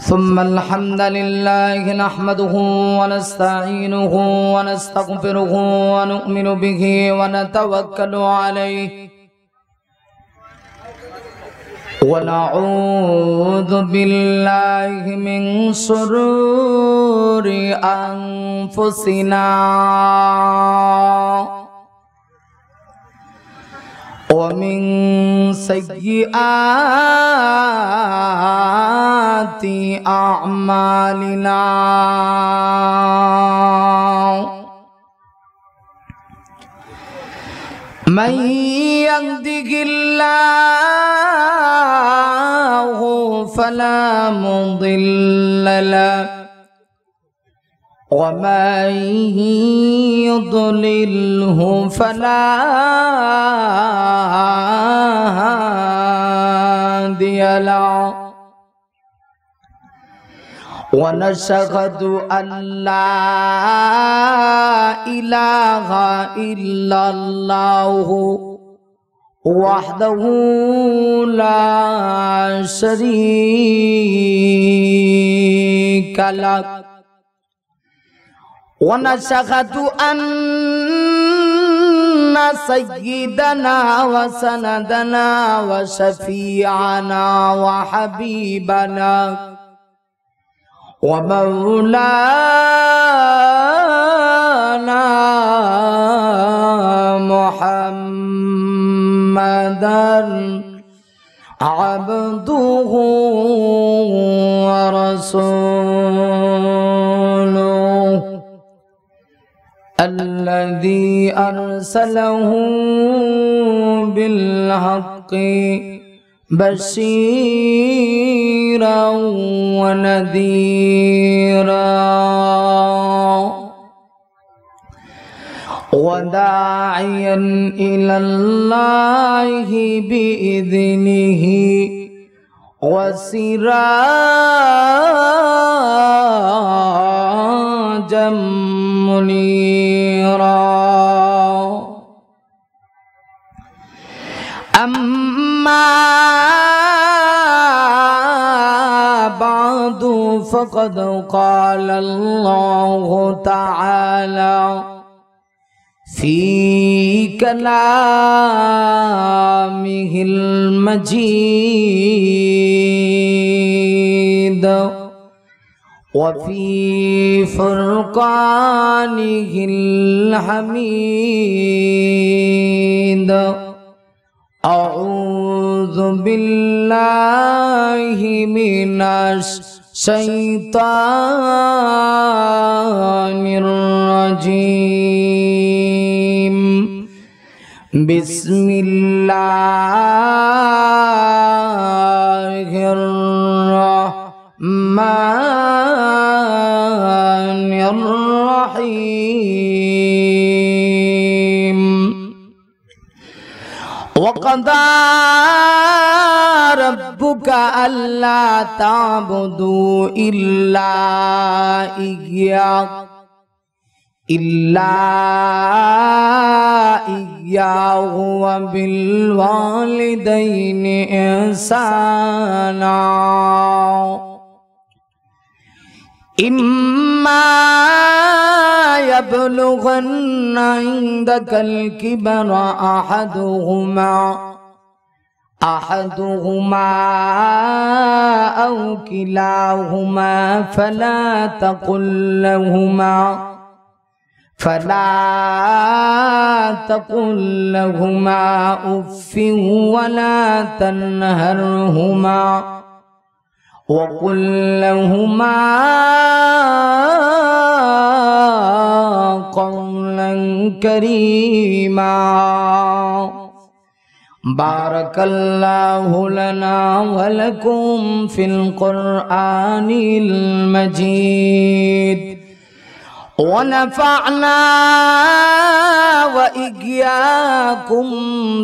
ثم الحمد لله نحمده ونستعينه ونستغفره ونؤمن به ونتوكل عليه ونعوذ بالله من شرور أنفسنا ومن سيئات أعمالنا من يهده الله فلا مضل له ومن يضلله فلا هادي له ونشهد أن لا إله إلا الله وحده لا شريك له ونشهد أن سيدنا وسندنا وشفيعنا وحبيبنا ومولانا محمدا عبده ورسوله الذي أرسله بالحق بشيرا ونذيرا وداعيا إلى الله بإذنه وسراجا منيرا أما بعد فقد قال الله تعالى في كلامه المجيد وفي فرقانه الحميد أعوذ بالله من الشيطان الرجيم بسم الله الرحمن الرحيم وقضى ربك ألا تعبدوا إلا إياه وبالوالدين إحسانا إما يبلغن عندك الكبر أحدهما أو كلاهما فلا تقل لهما أف ولا تنهرهما وقل لهما قولا كريما بارك الله لنا ولكم في القرآن المجيد ونفعنا وإياكم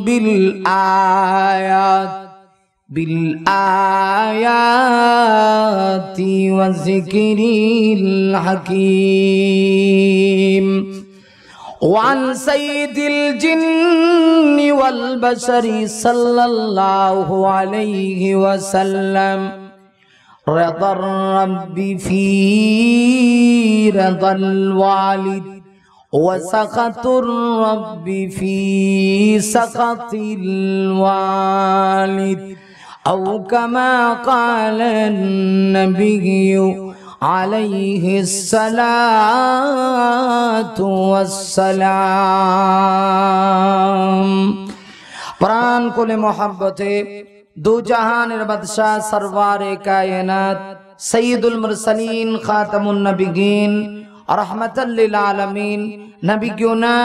بالآيات والذكر الحكيم وعن سيد الجن والبشر صلى الله عليه وسلم رضا الرب في رضا الوالد وسخط الرب في سخط الوالد أو كما قال النبي عليه الصلاة والسلام प्राण कुले मोहब्बते दो जहानेर बादशाह सरवारे कायनात सय्यदुल मुरसलीन खातमुन नबिय्यीन रहमतल लिल आलमीन नबियुना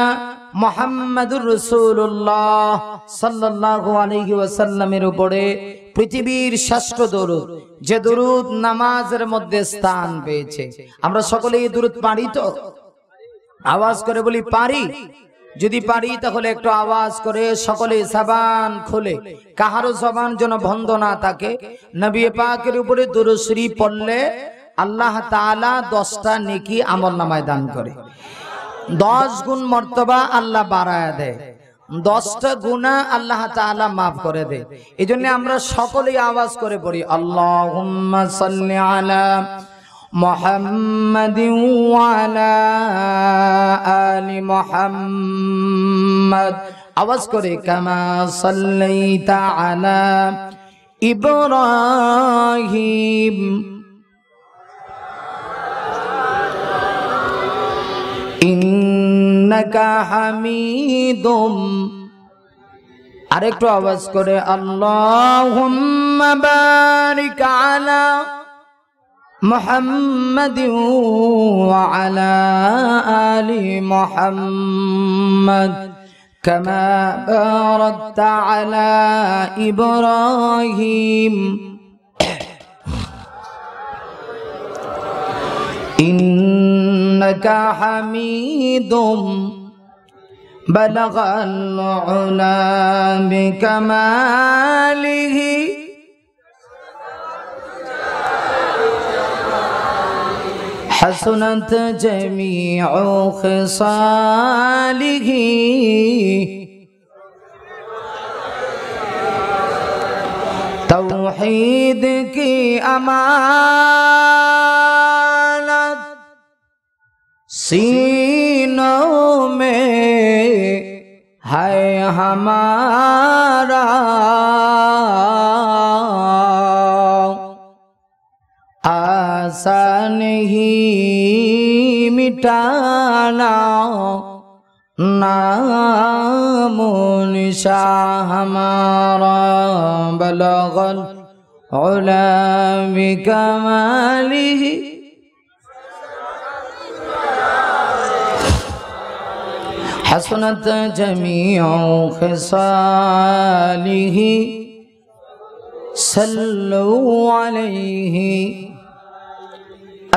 मुहम्मदुर रसूलुल्लाह सल्लल्लाहु अलैहि वसल्लमेर उपरे पृथिवीर श्रेष्ठ दरूद जे दरूद नामाजेर मध्य स्थान पेয়েছে আমরা সকলেই দরুদ পড়ি তো आवाज করে বলি পারি যদি পারি তাহলে একটু আওয়াজ করে সকলে জবান খুলে কাহারো জবান যেন বন্ধ না থাকে নবী পাকের উপরে দরুদ শরীফ পড়লে আল্লাহ তাআলা 10টা নেকি আমলনামায় দান করে 10 গুণ মর্তবা আল্লাহ বাড়ায় দেয় 10টা গুনাহ আল্লাহ তাআলা maaf করে দেয় এজন্য আমরা সকলেই আওয়াজ করে পড়ি আল্লাহুম্মা সাল্লি আলা محمد وعلى آل محمد आवाज करे كما صليت على إبراهيم إنك حميد আরেকটু आवाज करे اللهم بارك على محمد وعلى آل محمد كما باركت على إبراهيم إنك حميد بلغ العلا بكماله حسنت جميع خصاله توحید کی امانت سینوں میں ہے ہمارا आसान ही मिटाना नामो निशा हमारा बलगल उला बिकमालिही हसनत जमीउ खिसालिही सल्लु अलैहि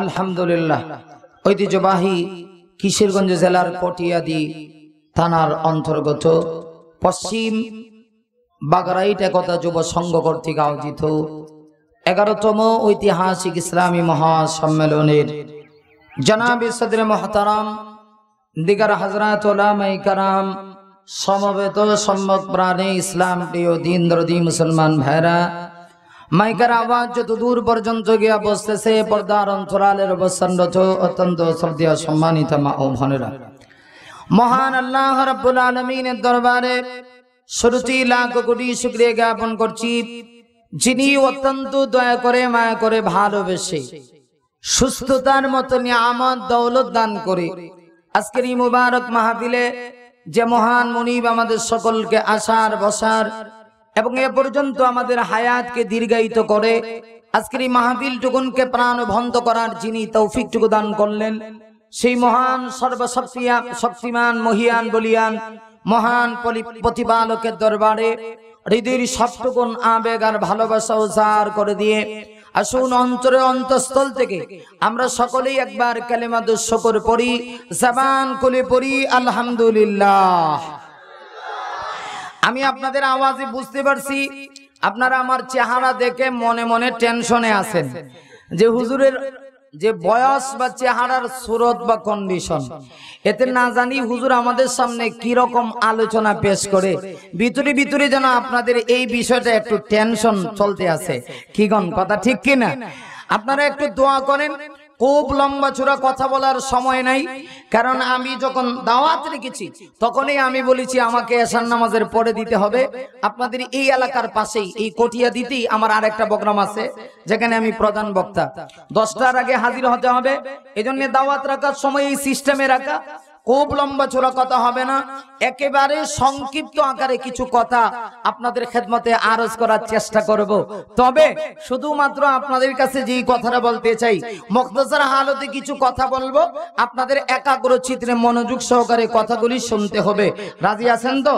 আলহামদুলিল্লাহ ঐতিহ্যবাহী কিশোরগঞ্জ জেলার পটিয়াদি থানার অন্তর্গত পশ্চিম বাগরাইট একতা যুব সংঘ কর্তৃক আয়োজিত 11তম ঐতিহাসিক ইসলামী মহাসম্মেলনের জনাবে সদরে মুহতারাম দিগার হযরত উলামায়ে কেরাম সমবেত সম্মত প্রাণে ইসলাম প্রিয় দিন দরদি মুসলমান ভাইরা মাইকের আওয়াজ যত দূর পর্যন্ত গিয়া বসতেছে পর্দার অন্তরালের অবস্থানরত অত্যন্ত শ্রদ্ধেয় সম্মানিত মা ও বোনেরা মহান আল্লাহ রাব্বুল আলামিনের দরবারে শুরুতেই লাখ কোটি শুকরিয়া জ্ঞাপন করছি যিনি অত্যন্ত দয়া করে মায়া করে ভালোবেসে সুস্থতার মতো নিয়ামত দৌলত দান করে আজকের এই মুবারক মাহফিলে যে মহান মুনিব আমাদের সকলকে আসার বসার এবং এ পর্যন্ত আমাদের হায়াতকে দীর্ঘায়িত করে আজকের এই মাহফিলটুকুনকে প্রাণবন্ত করার যিনি তৌফিকটুকু দান করলেন সেই মহান সর্বশক্তিমান মহিয়ান বলিয়ান মহান প্রতিপালকের দরবারে হৃদয়ের সবটুকুন আবেগ আর ভালোবাসা উজাড় করে দিয়ে আসুন অন্তরে অন্তঃস্থল থেকে আমরা সকলেই একবার কালিমাতুশ শুকর পড়ি জবান খুলে পড়ি আলহামদুলিল্লাহ। আমি আপনাদের আওয়াজে বুঝতে পারছি আপনারা আমার চেহারা দেখে মনে মনে টেনশনে আছেন যে হুজুরের যে বয়স বা চেহারার সুরত বা কন্ডিশন, এতে না জানি হুজুর আমাদের সামনে কি রকম আলোচনা পেশ করে, ভিতরে ভিতরে যেন আপনাদের এই বিষয়টা একটু টেনশন চলতে আছে। কি গণ কথা ঠিক কিনা? আপনারা একটু দোয়া করেন। খুব লম্বা চূড়া কথা বলার সময় নাই, কারণ আমি যখন দাওয়াত রেখেছি তখনই আমি বলেছি আমাকে এশার নামাজের পরে দিতে হবে। আপনাদের এই এলাকার পাশেই এই কটিয়া দিতেই আমার আরেকটা প্রোগ্রাম আছে, যেখানে আমি প্রধান বক্তা। 10টার আগে হাজির হতে হবে। এজন্য দাওয়াত রাখার সময় এই সিস্টেমে রাখা। খুব লম্বা চূড়া কথা হবে না, একেবারে সংক্ষিপ্ত আকারে কিছু কথা আপনাদের খেদমতে আরজ করার চেষ্টা করব। তবে শুধুমাত্র আপনাদের কাছে যেই কথাটা বলতে চাই, মুখতাসার হালতে কিছু কথা বলবো, আপনাদের একাগ্র চিত্রে মনোযোগ সহকারে কথাগুলি শুনতে হবে। রাজি আছেন তো?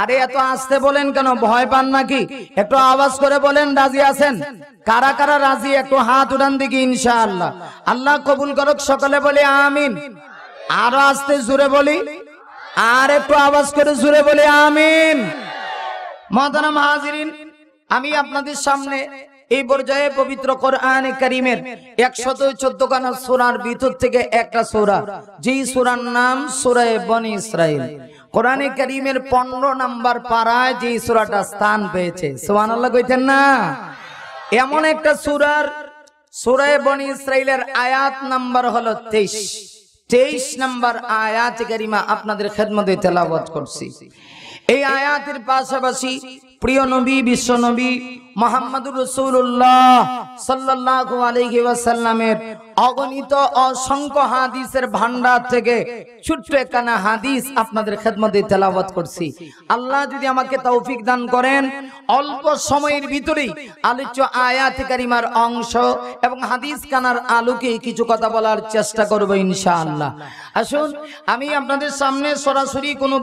আরে এত আস্তে বলেন কেন, ভয় পান নাকি? একটু আওয়াজ করে বলেন রাজি আছেন। কারা কারা রাজি একটু হাত উঠান দেখি। ইনশাআল্লাহ আল্লাহ কবুল করুক। সকলে বলে আমিন। আরো আস্তে জোরে বলি, আর একটু আওয়াজ করে জোরে বলি আমিন। মুহতারাম হাজিরিন, আমি আপনাদের সামনে এই পর্যায়ে পবিত্র কোরআনে কারীমের 114 খানা সূরার ভিতর থেকে একটা সূরা, যেই সূরার নাম সূরা বনী ইসরাইল। কোরআনে কারীমের 15 নম্বর পারায় যেই সূরাটা স্থান পেয়েছে, সুবহানাল্লাহ কইতেন না? এমন একটা সূরা বনী ইসরাইলের আয়াত নাম্বার হলো 23 নম্বর আয়াত কারিমা আপনাদের খেদমতে তেলাওয়াত করছি। এই আয়াতের পাশাপাশি প্রিয় নবী, বিশ্ব নবী মুহাম্মদুর রাসূলুল্লাহ সাল্লাল্লাহু আলাইহি ওয়াসাল্লামের অগণিত অসংখ্য হাদিসের ভান্ডার থেকে ছোট্ট একখানা হাদিস আপনাদের খেদমতে তেলাওয়াত করছি। আল্লাহ যদি আমাকে তৌফিক দান করেন, অল্প সময়ের ভিতরেই আলোচ্য আয়াত কারিমার অংশ এবং হাদিস কানার আলোকে কিছু কথা বলার চেষ্টা করব ইনশাআল্লাহ। আসুন, আমি আপনাদের সামনে সরাসরি কোনো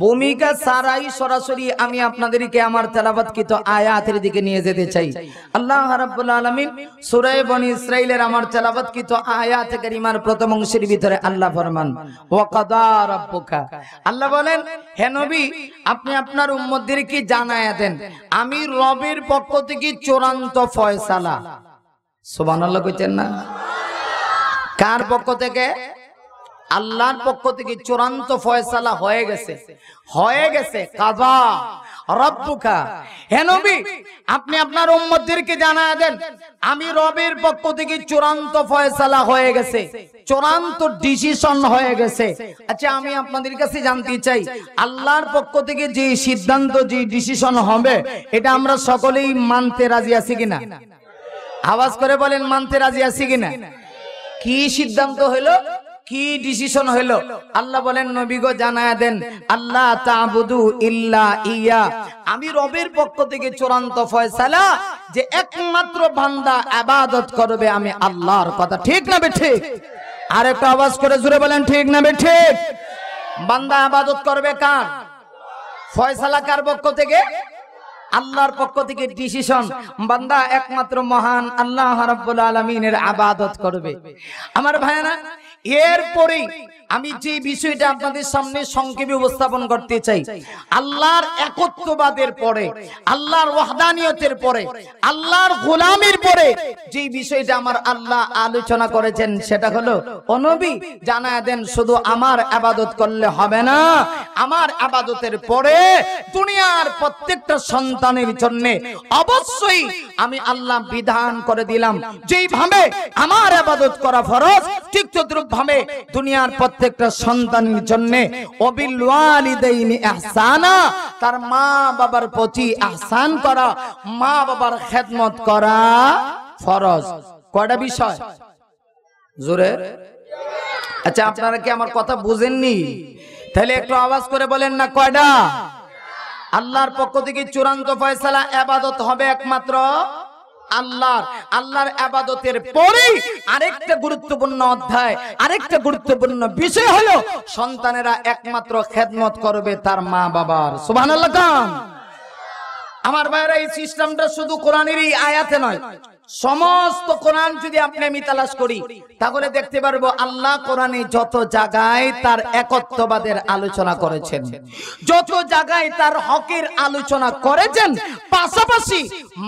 ভূমিকা ছাড়াই সরাসরি আমি আপনাদেরকে আমার তেলাওয়াতকৃত আয়াতের দিকে নিয়ে যেতে চাই। আল্লাহ রাব্বুল আলামিন সূরা বনী ইসরাইলের আমার তেলাওয়াতকৃত আয়াত কারিমার প্রথম অংশের ভিতরে আল্লাহ ফরমান, ওয়া কাদা রাব্বুকা, আল্লাহ বলেন, হে নবী আপনি আপনার উম্মতদেরকে জানায়া দেন আমি রবের পক্ষ থেকে চূড়ান্ত ফয়সালা। সুবহানাল্লাহ কইতেন না? কার পক্ষ থেকে? আল্লাহর পক্ষ থেকে চূড়ান্ত ফয়সালা হয়ে গেছে। কাযা রাব্বুকা, হে নবী আপনি আপনার উম্মতদেরকে জানায়া দেন আমি রবের পক্ষ থেকে চূড়ান্ত ফয়সালা হয়ে গেছে, চূড়ান্ত ডিসিশন হয়ে গেছে। আচ্ছা, আমি আপনাদের কাছে জানতে চাই, আল্লাহর পক্ষ থেকে যে সিদ্ধান্ত, যে ডিসিশন হবে, এটা আমরা সকলেই মানতে রাজি আছি কিনা? আওয়াজ করে বলেন, মানতে রাজি আছি কিনা? কি সিদ্ধান্ত হলো, কি ডিসিশন হলো? আল্লাহ বলেন, নবী গো জানায়া দেন আল্লাহ তা'বুদু ইল্লা ইয়া, আমি রবের পক্ষ থেকে চূড়ান্ত ফয়সালা যে একমাত্র বান্দা ইবাদত করবে আমি আল্লাহর। কথা ঠিক না বেঠিক? আর একটু আওয়াজ করে জোরে বলেন, ঠিক না বেঠিক? বান্দা ইবাদত করবে কার? ফয়সালা কার পক্ষ থেকে? আল্লাহর পক্ষ থেকে ডিসিশন, বান্দা একমাত্র মহান আল্লাহ রাব্বুল আলামিনের ইবাদত করবে। আমার ভাইরা, এরপরেই আমি যে বিষয়টা আপনাদের সামনে সংক্ষেপে উপস্থাপন করতে চাই, আল্লাহর একত্ববাদের পরে, আল্লাহর ওয়াহদানিয়তের পরে, আল্লাহর গোলামের পরে যে বিষয়টা আমার আল্লাহ আলোচনা করেছেন, সেটা হলো, ও নবী জানায়া দেন শুধু আমার ইবাদত করলে হবে না, আমার ইবাদতের পরে দুনিয়ার প্রত্যেকটা সন্তানের জন্য অবশ্যই আমি আল্লাহ বিধান করে দিলাম, যেইভাবে আমার ইবাদত করা ফরজ, ঠিক তদ্রূপভাবে দুনিয়ার প্রত্যেকটা সন্তানের জন্য ওয়াবিল ওয়ালিদাইনি ইহসানা, তার মা বাবার প্রতি ইহসান করা, মা বাবার খেদমত করা ফরজ। কয়টা বিষয়? জোরে। আচ্ছা, আপনারা কি আমার কথা বুঝেননি? তাহলে একটু আওয়াজ করে বলেন না, কয়টা? আল্লাহর পক্ষ থেকে চূড়ান্ত ফয়সালা, ইবাদত হবে একমাত্র আল্লাহর ইবাদতের পরে আরেকটা গুরুত্বপূর্ণ অধ্যায়, আরেকটা গুরুত্বপূর্ণ বিষয় হলো সন্তানেরা একমাত্র খেদমত করবে তার মা বাবার। সুবহানাল্লাহ কাম। আমার ভাইরা, এই সিস্টেমটা শুধু কোরআনের এই আয়াতে নয়, সমস্ত কোরআন যদি আমি তালাশ করি তাহলে দেখতে পারবো আল্লাহ কোরআনে যত জায়গায় তার একত্ববাদের আলোচনা করেছেন, যত জায়গায় তার হকের আলোচনা করেছেন, পাশাপাশি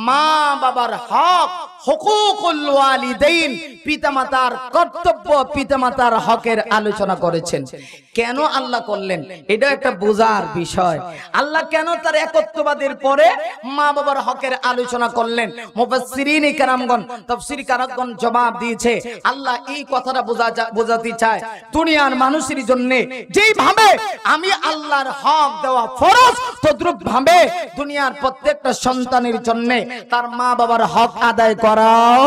মা বাবার হক হুকুকুল ওয়ালিদাইন, পিতামাতার কর্তব্য, পিতামাতার হকের আলোচনা করেছেন। কেন আল্লাহ করলেন এটা একটা বোঝার বিষয়। আল্লাহ কেন তার একত্ববাদের পরে মা বাবার হকের আলোচনা করলেন? মুফাসসিরিন কেরামগণ, তাফসীর কারকগণ জবাব দিয়েছে, আল্লাহ এই কথাটা বোঝাতে চায় দুনিয়ার মানুষের জন্য যেইভাবে আমি আল্লাহর হক দেওয়া ফরজ, তদ্রূপ ভাবে দুনিয়ার প্রত্যেকটা সন্তানের জন্য তার মা বাবার হক আদায় করাও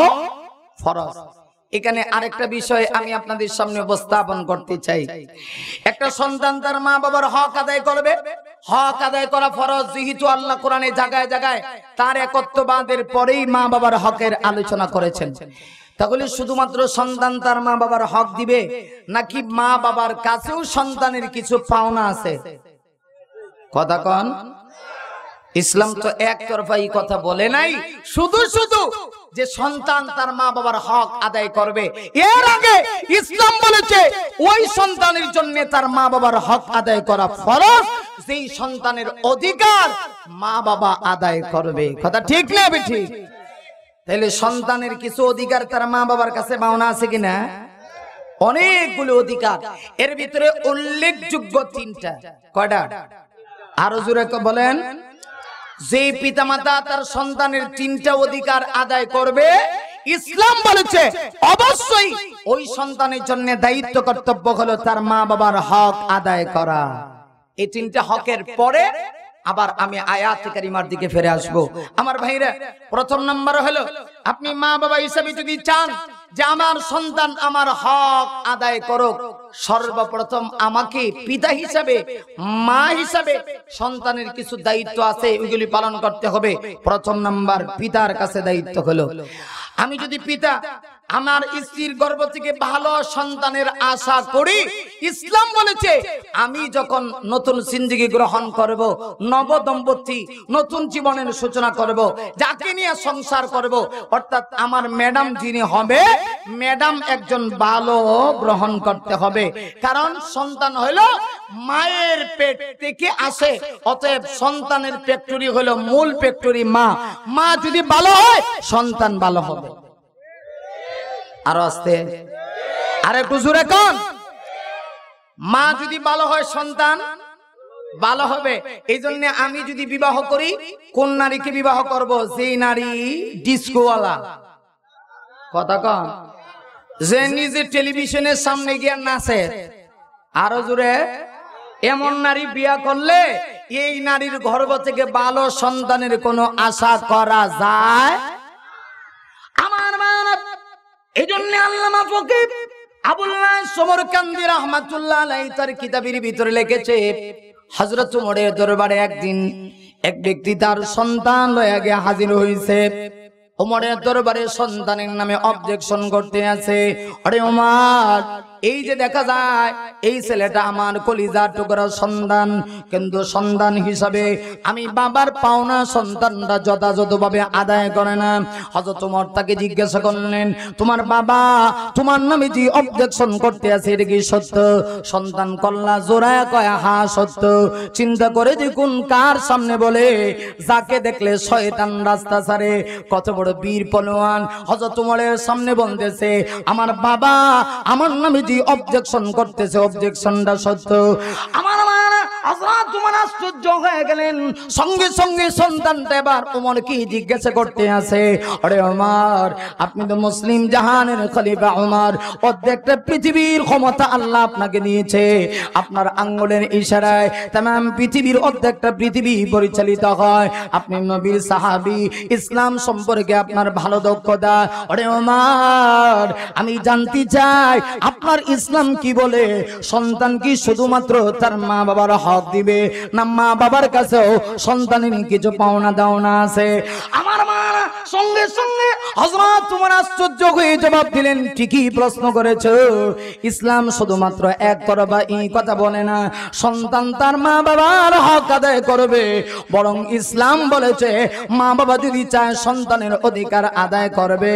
ফরজ। এখানে আরেকটা বিষয় আমি আপনাদের সামনে উপস্থাপন করতে চাই। একটা সন্তান তার মা বাবার হক আদায় করবে, হক আদায় করা ফরজ, যেহেতু আল্লাহ কোরআনে জায়গায় জায়গায় তার একত্ববাদের পরেই মা বাবার হকের আলোচনা করেছেন। তাহলে শুধুমাত্র সন্তান তার মা বাবার হক দিবে, নাকি মা বাবার কাছেও সন্তানের কিছু পাওনা আছে? কথা কন। ইসলাম তো একতরফা এই কথা বলে নাই শুধু শুধু যে সন্তান তার মা বাবার হক আদায় করবে। এর আগে ইসলাম বলেছে ওই সন্তানের জন্য তার মা বাবার হক আদায় করা ফরজ, যেই সন্তানের অধিকার মা বাবা আদায় করবে। কথা ঠিক না ঠিক? তাহলে সন্তানের কিছু অধিকার তার মা বাবার কাছে পাওনা আছে কিনা? অনেকগুলো অধিকার। এর ভিতরে উল্লেখযোগ্য তিনটা। কয়টা? আরো জোরে বলেন। যে পিতামাতা তার সন্তানের তিনটা অধিকার আদায় করবে, ইসলাম বলেছে অবশ্যই ওই সন্তানের জন্য দায়িত্ব কর্তব্য হলো তার মা বাবার হক আদায় করা। এই তিনটা হকের পরে আবার আমি আয়াত কারিমার দিকে ফিরে আসবো। আমার ভাইরা, প্রথম নাম্বার হলো, আপনি মা বাবা হিসেবে যদি চান যে আমার সন্তান আমার হক আদায় করুক, সর্বপ্রথম আমাকে পিতা হিসাবে, মা হিসাবে সন্তানের কিছু দায়িত্ব আছে, ওইগুলি পালন করতে হবে। প্রথম নাম্বার, পিতার কাছে দায়িত্ব হলো, আমি যদি পিতা আমার স্ত্রীর গর্ভ থেকে ভালো সন্তানের আশা করি, ইসলাম বলেছে আমি যখন নতুন জিন্দেগি গ্রহণ করব, নব দম্পতি নতুন জীবনের সূচনা করব, যাকে নিয়ে সংসার করব, অর্থাৎ আমার ম্যাডাম যিনি হবে, ম্যাডাম একজন ভালো গ্রহণ করতে হবে। কারণ সন্তান হলো মায়ের পেট থেকে আসে, অতএব সন্তানের ফ্যাক্টরি হলো মূল ফ্যাক্টরি মা। মা যদি ভালো হয় সন্তান ভালো হবে। আরো আসতে, আরে একটু জোরে কোন। মা যদি ভালো হয় সন্তান ভালো হবে। এই জন্য আমি যদি বিবাহ করি, কোন নারীকে বিবাহ করব? যে নারী ডিস্কোওয়ালা। কথা কন। যে নিজে টেলিভিশনের সামনে গিয়ে নাচে। আরো জোরে। এমন নারী বিয়া করলে এই নারীর গর্ভ থেকে ভালো সন্তানের কোনো আশা করা যায়? আমার এই জন্য আল্লামা ফকির আবুল্লাহ সমরকান্দি রাহমাতুল্লাহ আলাইহি তার কিতাবের ভিতরে লিখেছে, হযরত ওমরের দরবারে একদিন এক ব্যক্তি তার সন্তান লয়ে গিয়ে হাজির হইছে। ওমরের দরবারে সন্তানের নামে অবজেকশন করতে আছে, আরে ওমর, এই যে দেখা যায় এই ছেলেটা আমার কলিজার টুকরা সন্তান, কিন্তু সন্তান হিসাবে আমি বাবার পাওনা সন্তানটা যথাযথভাবে আদায় করে না। হযরত ওমর তাকে জিজ্ঞাসা করলেন, তোমার বাবা তোমার নামে যে অবজেকশন করতে আছে এটা কি সত্য? সন্তান কল্লা জোড়ায় কয়, হ্যাঁ সত্য। চিন্তা করে দেখুন কার সামনে বলে, যাকে দেখলে শয়তান রাস্তা ছাড়ে। কত বড় বীর পলোয়ান। হযরত ওমরের সামনে বলতেছে, আমার বাবা আমার নামে অবজেকশন করতেছে, অবজেকশনটা সত্য। আমার হযরত ওমর আশ্চর্য হয়ে গেলেন। সঙ্গে সঙ্গে সন্তানটা এবার ওমর কি জিজ্ঞাসা করতে আছে, আরে ওমর, আপনি তো মুসলিম জাহানের খলিফা ওমর, প্রত্যেকটা পৃথিবীর ক্ষমতা আল্লাহ আপনাকে দিয়েছে। আপনার আঙ্গুলের ইশারায় तमाम পৃথিবীর প্রত্যেকটা পৃথিবী পরিচালিত হয়। আপনি নবীর সাহাবী, ইসলাম সম্পর্কে আপনার ভালো দক্ষতা। আরে ওমর, আমি জানতে চাই আপনার ইসলাম কি বলে? সন্তান কি শুধুমাত্র তার মা বাবার হক দিবে, না মা বাবার কাছেও সন্তানের কিছু পাওনা দাওনা আছে? আমার মা সঙ্গে সঙ্গে হযরত ওমর আশ্চর্য হয়ে জবাব দিলেন, ঠিকই প্রশ্ন করেছো। ইসলাম শুধুমাত্র এক তরফা এই কথা বলে না, সন্তান তার মা বাবার হক আদায় করবে, বরং ইসলাম বলেছে মা বাবা যদি চায় সন্তানের অধিকার আদায় করবে,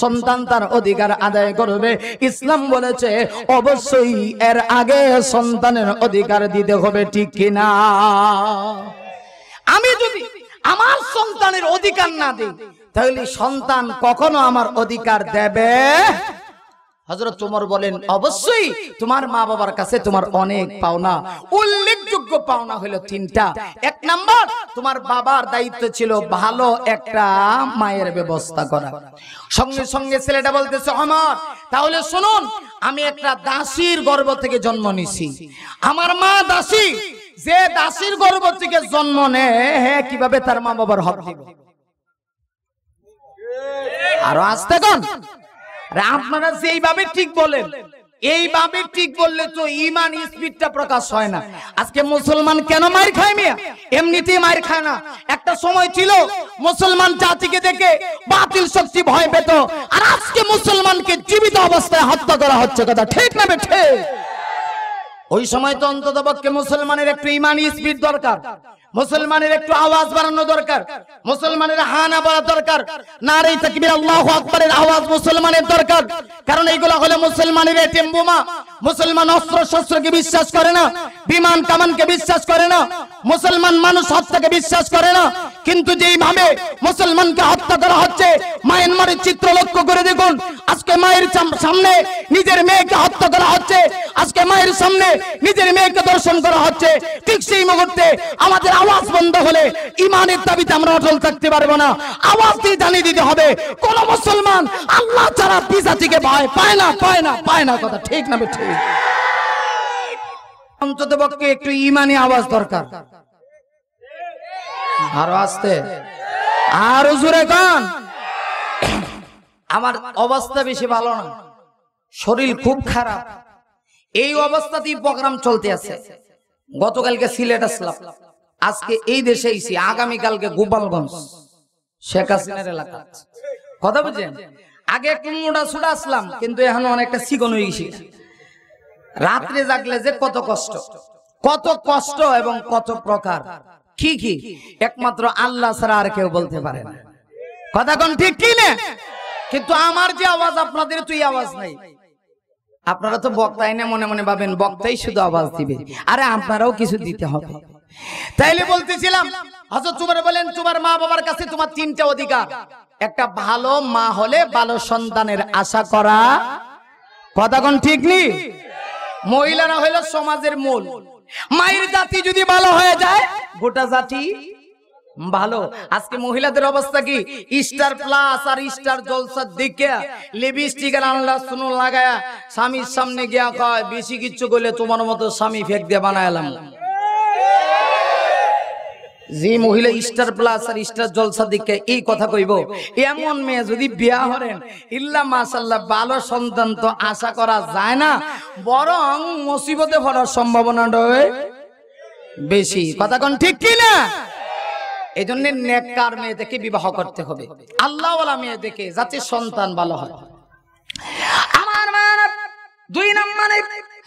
সন্তান তার অধিকার আদায় করবে। ইসলাম বলেছে অবশ্যই এর আগে সন্তানের অধিকার দিতে হবে, ঠিক কিনা? আমি যদি আমার সন্তানের অধিকার না দিই, তাহলে সন্তান কখনো আমার অধিকার দেবে? হযরত ওমর বলেন, অবশ্যই তোমার মা বাবার কাছে তোমার অনেক পাওনা, উল্লেখযোগ্য পাওনা হলো তিনটা। এক নাম্বার, তোমার বাবার দায়িত্ব ছিল ভালো একটা মায়ের ব্যবস্থা করা। সঙ্গে সঙ্গে ছেলেটা বলতেছে, ওমর তাহলে শুনুন, আমি একটা দাসীর গর্ভ থেকে জন্ম নিছি, আমার মা দাসী, যে দাসীর গর্ভ থেকে জন্ম নেয় কিভাবে তার মা বাবার হক দিবে? আরো আসতে কোন আপনারা যেইভাবে ঠিক বলেন, এইভাবে ঠিক বললে তো ঈমান স্পিডটা প্রকাশ হয় না। আজকে মুসলমান কেন মার খায় মিয়া? এমনিতেই মার খায় না। একটা সময় ছিল মুসলমান জাতিকে দেখে বাতিল শক্তি ভয় পেত, আর আজকে মুসলমানকে জীবিত অবস্থায় হত্যা করা হচ্ছে। কথা ঠিক না বেঠে? ওই সময় তো অন্ততপক্ষে মুসলমানের একটু ঈমানি স্পিড দরকার, মুসলমানের একটু আওয়াজ বাড়ানো দরকার, মুসলমানের হানা বলা দরকার, নারে তাকবীর আল্লাহু আকবারের আওয়াজ মুসলমানের দরকার। কারণ এইগুলো হলো মুসলমানের এটিএম বোমা। মুসলমান অস্ত্র শস্ত্রকে বিশ্বাস করে না, বিমান কামানকে বিশ্বাস করে না, মুসলমান মানুষ হত্যাকে বিশ্বাস করে না। কিন্তু যেইভাবে মুসলমানকে হত্যা করা হচ্ছে, মায়ানমারের চিত্র লক্ষ্য করে দেখুন। আজকে মায়ের সামনে নিজের মেয়েকে হত্যা করা হচ্ছে, আজকে মায়ের সামনে নিজের মেয়েকে দর্শন করা হচ্ছে। ঠিক সেই মুহূর্তে আমাদের আওয়াজ বন্ধ হলে ঈমানের দাবিতে আমরা অটল থাকতে পারবো না। আওয়াজ দিয়ে জানিয়ে দিতে হবে, কোন মুসলমান আল্লাহ ছাড়া পিসাচিকে ভয় পায় না, পায় না, পায় না। কথা ঠিক না ঠিক? অন্ততপক্ষে একটু ঈমানি আওয়াজ দরকার। আরো আসতে, আরো জোরে গান। আমার অবস্থা বেশি ভালো না, শরীর খুব খারাপ। এই অবস্থাতেই প্রোগ্রাম চলতে আছে। গতকালকে সিলেট আসলাম, আজকে এই দেশে এসেছি, আগামীকালকে গোপালগঞ্জ শেখ হাসিনার এলাকা। কথা বুঝছেন? আগে একটু মোটা ছুটা আসলাম, কিন্তু এখন অনেকটা চিকন হয়ে গেছি। রাত্রে জাগলে যে কত কষ্ট, কত কষ্ট এবং কত প্রকার, কি কি একমাত্র আল্লাহ ছাড়া আর কেউ বলতে পারে না। কথা কোন ঠিক কি না? কিন্তু আমার যে আওয়াজ, আপনাদের তুই আওয়াজ নাই। আপনারা তো বক্তাই না, মনে মনে ভাবেন বক্তাই শুধু আওয়াজ দিবে। আরে আপনারাও কিছু দিতে হবে। তাইলে বলতেছিলাম, হযরত ওমর বলেন, তোমার মা বাবার কাছে তোমার তিনটা অধিকার। একটা ভালো মা হলে ভালো সন্তানের আশা করা। কথা কোন ঠিক নি? মহিলারা হলো সমাজের মূল। মায়ের জাতি যদি ভালো হয়ে যায়, গোটা জাতি ভালো। আজকে মহিলাদের অবস্থা কি? স্টার প্লাস আর স্টার জলসার দিকে লিপস্টিক আর আল্লাহ সুনো লাগায়া স্বামীর সামনে গিয়া কয়, বেশি কিচ্ছু করলে তোমার মতো স্বামী ফেক দিয়ে বানাইলাম। যে মহিলা স্টার প্লাস আর স্টার জলসা দিকে এই কথা কইব, এমন মেয়ে যদি বিয়া হরেন, ইল্লা মাশাআল্লাহ ভালো সন্তান তো আশা করা যায় না, বরং মুসিবতে পড়ার সম্ভাবনাটাই বেশি। কথা কোন ঠিক কি না? এই জন্য নেককার মেয়ে দেখে বিবাহ করতে হবে, আল্লাহওয়ালা মেয়ে দেখে, যাতে সন্তান ভালো হয়। আমার মা দুই নম্বরে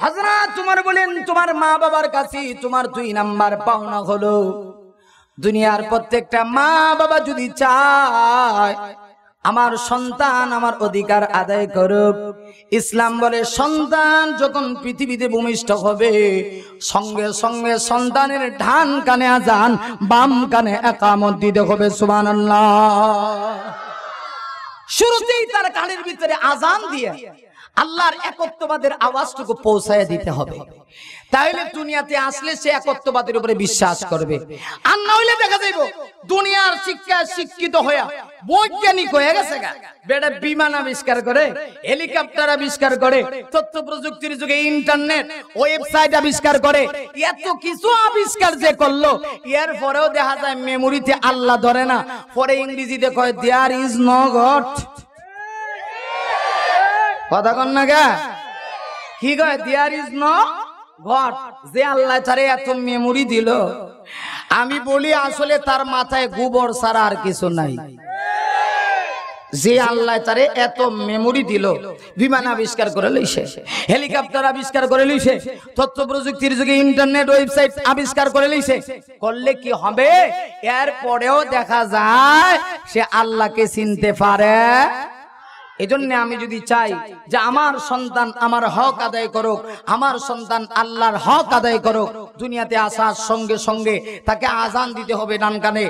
হযরত ওমর বলেন, তোমার মা বাবার কাছে তোমার দুই নাম্বার পাওনা হলো, দুনিয়ার প্রত্যেকটা মা বাবা যদি চায় আমার সন্তান আমার অধিকার আদায় করুক, ইসলাম বলে সন্তান যখন পৃথিবীতে ভূমিষ্ঠ হবে, সঙ্গে সঙ্গে সন্তানের ডান কানে আজান, বাম কানে ইকামত দিতে হবে। সুবহানাল্লাহ। শুরুতেই তার কানের ভিতরে আজান দিয়ে আল্লাহর একত্ববাদের আওয়াজটুকু পৌঁছায় দিতে হবে। তাহলে দুনিয়াতে আসলে সে একত্ববাদের উপরে বিশ্বাস করবে। আর না হইলে দেখা যাইব দুনিয়ার শিক্ষা শিক্ষিত হয়ে বৈজ্ঞানিক হয়ে গেছে, বেটা বিমান আবিষ্কার করে, হেলিকপ্টার আবিষ্কার করে, তথ্য প্রযুক্তির যুগে ইন্টারনেট, ওয়েবসাইট আবিষ্কার করে, এত কিছু আবিষ্কার যে করলো, এর পরেও দেখা যায় মেমোরিতে আল্লাহ ধরে না। পরে ইংরেজিতে কয় দেয়ার ইজ নো গড। কথা কন না গা? কি কয়? There is no god. যে আল্লাহ তারে এত মেমোরি দিল, আমি বলি আসলে তার মাথায় গোবর ছাড়া আর কিছু নাই। যে আল্লাহ তারে এত মেমোরি দিল, বিমান আবিষ্কার করে লইছে, হেলিকপ্টার আবিষ্কার করে লইছে, তথ্য প্রযুক্তির যুগে ইন্টারনেট ওয়েবসাইট আবিষ্কার করে লইছে, করলে কি হবে? এর পরেও দেখা যায় সে আল্লাহকে চিনতে পারে। এজন্য আমি যদি চাই যে আমার সন্তান আমার হক আদায় করুক, আমার সন্তান আল্লাহর হক আদায় করুক, দুনিয়াতে আসার সঙ্গে সঙ্গে তাকে আজান দিতে হবে ডান কানে,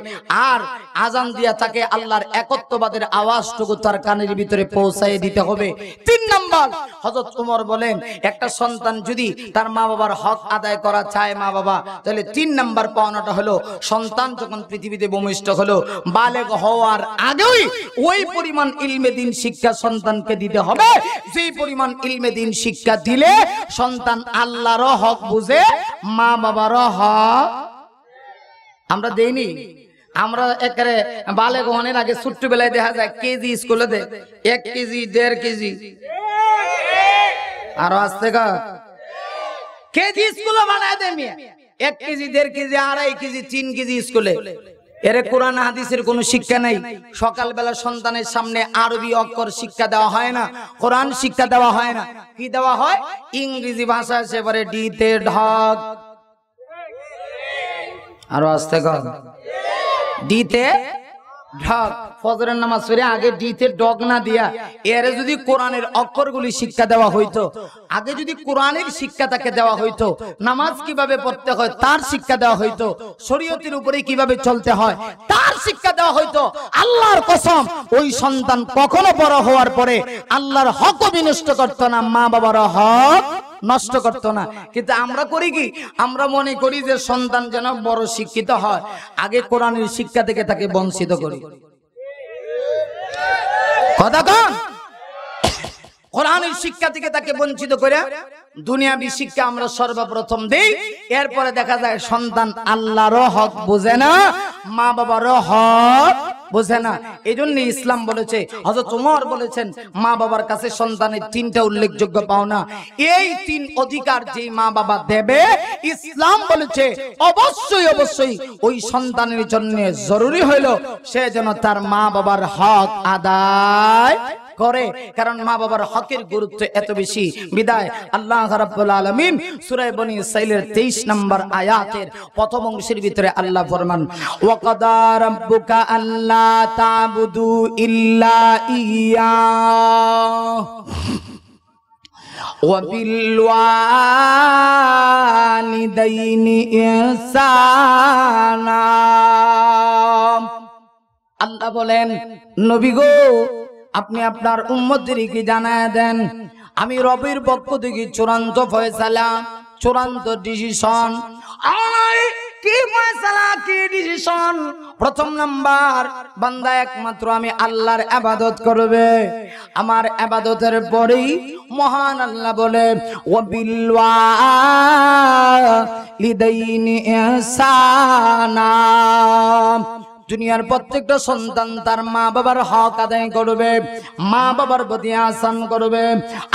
আর আজান দিয়া তাকে আল্লাহর একত্ববাদের আওয়াজটুকু তার কানের ভিতরে পৌঁছায় দিতে হবে। 3 নাম্বার, হযরত ওমর বলেন একটা সন্তান যদি তার মা বাবার হক আদায় করা চায় মা বাবা, তাহলে 3 নাম্বার পাওনাটা হলো সন্তান যখন পৃথিবীতে ভূমিষ্ঠ হলো বালেগ হওয়ার আগেই ওই পরিমাণ ইলমে দ্বীন শিক্ষা সন্তানকে দিতে হবে যেই পরিমাণ ইলমে দ্বীন শিক্ষা দিলে সন্তান আল্লাহর হক বুঝে, মা বাবার হক আমরা দেইনি। আমরা একেবারে বালেগ হওয়ার আগে ছোট্টবেলায় দেখা যায় কেজি স্কুলে দেয় 1 কেজি 1.5 কেজি, আরো আসতে কেজি স্কুলে বানায় দেয় 1 কেজি 1.5 কেজি 2.5 কেজি 3 কেজি স্কুলে। এর কোরআন হাদিসের কোনো শিক্ষা নাই। সকালবেলা সন্তানের সামনে আরবি অক্ষর শিক্ষা দেওয়া হয় না, কোরআন শিক্ষা দেওয়া হয় না, কি দেওয়া হয়? ইংরেজি ভাষা সেবারে ডিতে ঢক, আরো আসতে ডিতে ঢক। ফজরের নামাজ পড়ে আগে ডিতে ডগ না দিয়া এরে যদি কোরআনের অক্ষরগুলি শিক্ষা দেওয়া হইতো, আগে যদি কোরআনের শিক্ষা তাকে দেওয়া হইতো, নামাজ কিভাবে পড়তে হয় তার শিক্ষা দেওয়া হইতো, শরীয়তের উপরে কিভাবে চলতে হয় তার শিক্ষা দেওয়া হইতো, আল্লাহর কসম ওই সন্তান কখনো বড় হওয়ার পরে আল্লাহর হক বিনষ্ট করতো না, মা বাবার হক নষ্ট করতো না। কিন্তু আমরা করি কি? আমরা মনে করি যে সন্তান যেন বড় শিক্ষিত হয়, আগে কোরআনের শিক্ষা থেকে তাকে বঞ্চিত করি। কথা কন, কোরআনের শিক্ষা থেকে তাকে বঞ্চিত করে দুনিয়াবি শিক্ষা আমরা সর্বপ্রথম দেই, এরপরে দেখা যায় সন্তান আল্লাহর হক বোঝে না, মা বাবার হক বোঝে না। এই জন্য ইসলাম বলেছে, হযরত ওমর বলেছেন মা বাবার কাছে সন্তানের 3টা উল্লেখযোগ্য পাওনা, এই 3 অধিকার যে মা বাবা দেবে ইসলাম বলেছে অবশ্যই অবশ্যই ওই সন্তানের জন্য জরুরি হইল সে যেন তার মা বাবার হক আদায় করে, কারণ মা বাবার হকের গুরুত্ব এত বেশি। বিদায় আল্লাহ রাব্বুল আলামিন সূরা বনী ইসরাঈলের 23 নম্বর আয়াতের প্রথম অংশের ভিতরে আল্লাহ ফরমান, ওয়া কাদা রাব্বুকা আল্লা তা'বুদু ইল্লা ইয়্যা ওয়া বিল ওয়ালিদাইনি ইহসানা। আল্লাহ বলেন নবী গো আপনি আপনার উম্মতদেরকে জানায় দেন আমি রবের পক্ষ থেকে চূড়ান্ত ফয়সালা, চূড়ান্ত ডিসিশন। কি ফয়সালা, কি ডিসিশন? প্রথম নাম্বার, বান্দা একমাত্র আমি আল্লাহর ইবাদত করবে। আমার ইবাদতের পরেই মহান আল্লাহ বলে ওয়া বিল ওয়ালিদাইনি ইহসানা। দুনিয়ার প্রত্যেকটা সন্তান তার মা বাবার হক আদায় করবে, মা বাবার প্রতি আহসান করবে।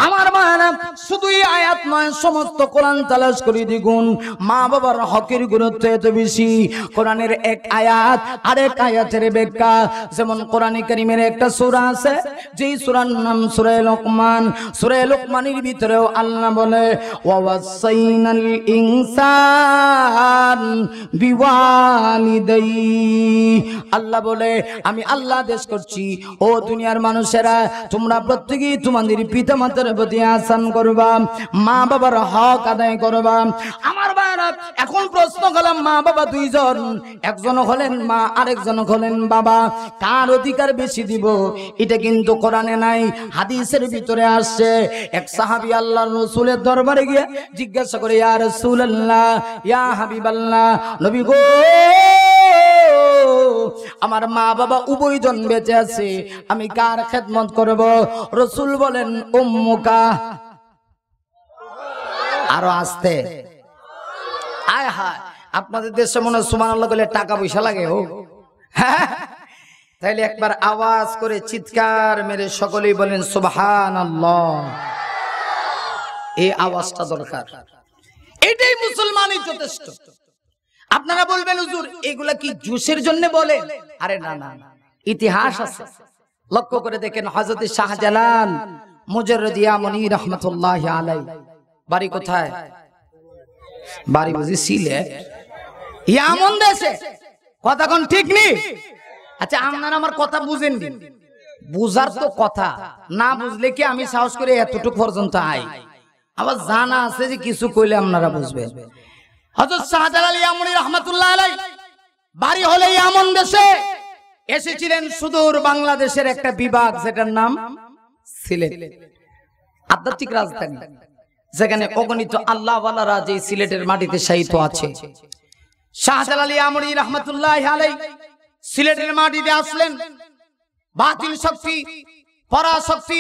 আমার মায়েরা শুধু এই আয়াত নয়, সমস্ত কোরআন তালাশ করে দেখুন মা বাবার হকের গুরুত্ব এত বেশি। কোরআনের এক আয়াত আরেক আয়াতের ব্যাখ্যা, যেমন কোরআনে কারীমের একটা সূরা আছে যেই সূরার নাম সূরা লোকমান। সূরা লোকমানের ভিতরেও আল্লাহ বলে ওয়া ওয়াসাইনাল ইনসান বিওয়ালিদাইহি। আল্লাহ বলে আমি আল্লাহ আদেশ করছি ও দুনিয়ার মানুষেরা তোমরা প্রত্যেকেই তোমাদের পিতা মাতার প্রতি আহসান করবা, মা বাবার হক আদায় করবা। আমার ভাইরা এখন প্রশ্ন করলাম, মা বাবা দুইজন, একজন হলেন মা আরেকজন হলেন বাবা, কার অধিকার বেশি দিব? এটা কিন্তু কোরআনে নাই, হাদিসের ভিতরে আসছে। এক সাহাবী আল্লাহর রাসূলের দরবারে গিয়ে জিজ্ঞাসা করে ইয়া রাসূলুল্লাহ, ইয়া হাবিবাল্লাহ, নবী গো আমার মা বাবা উভয়জন বেঁচে আছে, আমি কার খেদমত করব? রাসূল বলেন উম্মুকা। আরো আসতে, আয় হায়, আপনাদের দেশে মনে হয় সুবহানাল্লাহ বলে টাকা পয়সা লাগে হোক, তাইলে একবার আওয়াজ করে চিৎকার মেরে সকলেই বলেন সুবহানাল্লাহ। এই আওয়াজটা দরকার, এটাই মুসলমানই যথেষ্ট। আপনারা বলবেন হুজুর এগুলা কি জুসের জন্য বলে? আরে না না, ইতিহাস আছে। লক্ষ্য করে দেখেন হযরত শাহজালাল মুজাররিদ ইয়ামানি রাহমাতুল্লাহি আলাইহি বাড়ি কোথায়? বাড়ি বুঝি সিলেট, ইয়ামন দেশে। কথা কোন ঠিক নেই? আচ্ছা আপনারা আমার কথা বুঝেন নি, বুঝার তো কথা, না বুঝলে কি আমি সাহস করে এতটুকু পর্যন্ত আই? আবার জানা আছে যে কিছু কইলে আপনারা বুঝবেন। হযরত শাহজালাল ইয়ামানি রাহমাতুল্লাহ আলাইহি বাড়ি হলে ইয়ামান দেশে, এসেছিলেন সুদূর বাংলাদেশের একটা বিভাগ যেটার নাম সিলেট, আধ্যাত্মিক রাজধানী, যেখানে অগণিত আল্লাহওয়ালারা যে সিলেটের মাটিতে শায়িত আছে। শাহজালাল ইয়ামানি রাহমাতুল্লাহ আলাইহি সিলেটের মাটিতে আসলেন। বাতিল শক্তি, পরাশক্তি,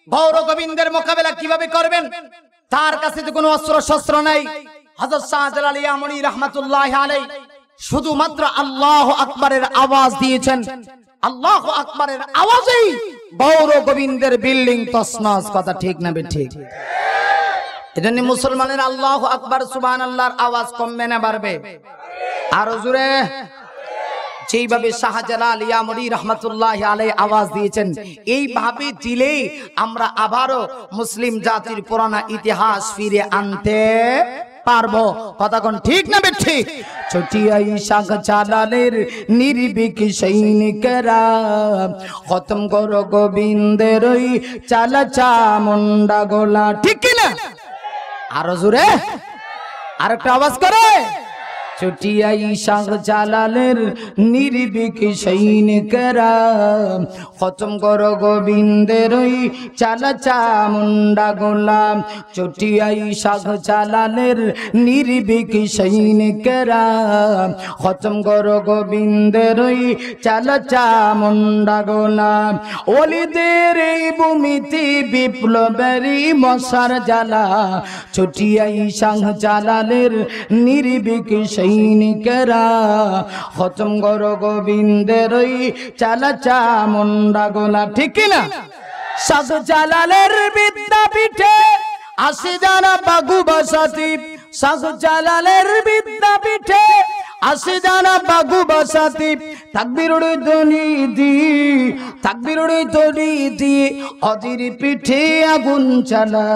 গৌর গোবিন্দের মোকাবেলা কিভাবে করবেন, তার কাছে তো কোনো অস্ত্র শস্ত্র নাই। হযরত শাহজালাল ইয়ামানি রাহমাতুল্লাহ আলাইহি শুধুমাত্র আল্লাহু আকবারের আওয়াজ দিয়েছেন। আল্লাহু আকবারের আওয়াজেই গৌর গোবিন্দের বিল্ডিং তছনছ। কথা ঠিক না ঠিক? এজন্য মুসলমানের আল্লাহু আকবার সুবহানাল্লাহর আওয়াজ কমবে না বাড়বে? আরো জোরে। যেইভাবে শাহজালাল ইয়ামানি রাহমাতুল্লাহ আলাইহি আওয়াজ দিয়েছেন, এইভাবে দিলেই আমরা আবারও মুসলিম জাতির পুরানা ইতিহাস ফিরে আনতে পারবো। কথা কোন ঠিক না ঠিক? ছটিয়াই শাহজালালের নির্ভীক সৈনিকেরা খতম করো গোবিন্দের ওই চালা চামুন্ডা গোলা। ঠিক কিনা? আরো জোরে আরেকটা আওয়াজ করে। ছটিয়াই শাহজালালের নির্ভীক সৈনিকেরা খতম করো গোবিন্দের ওই চালা চামুন্ডা গোলা। ছটিয়াই শাহজালালের নির্ভীক সৈনিকেরা খতম করো গোবিন্দের ওই চালা চামুন্ডা গোলা। ওলিদের এই ভূমিতে বিপ্লবেরই মশার জ্বালা। ছটিয়াই শাহজালালের নির্ভীক সৈনিকেরা খতম করো গোবিন্দের ওই চালা চামুন্ডা গোলা। ঠিক কিনা? শাহজালালের বিদ্যাপীঠে আসে যারা বাগু বসাতি, শাহজালালের বিদ্যাপীঠে আসে যারা বাগু বসাতি, তাকবীরের ধ্বনি দিয়ে, তাকবীরের ধ্বনি দিয়ে অজির পিঠে আগুন চালা।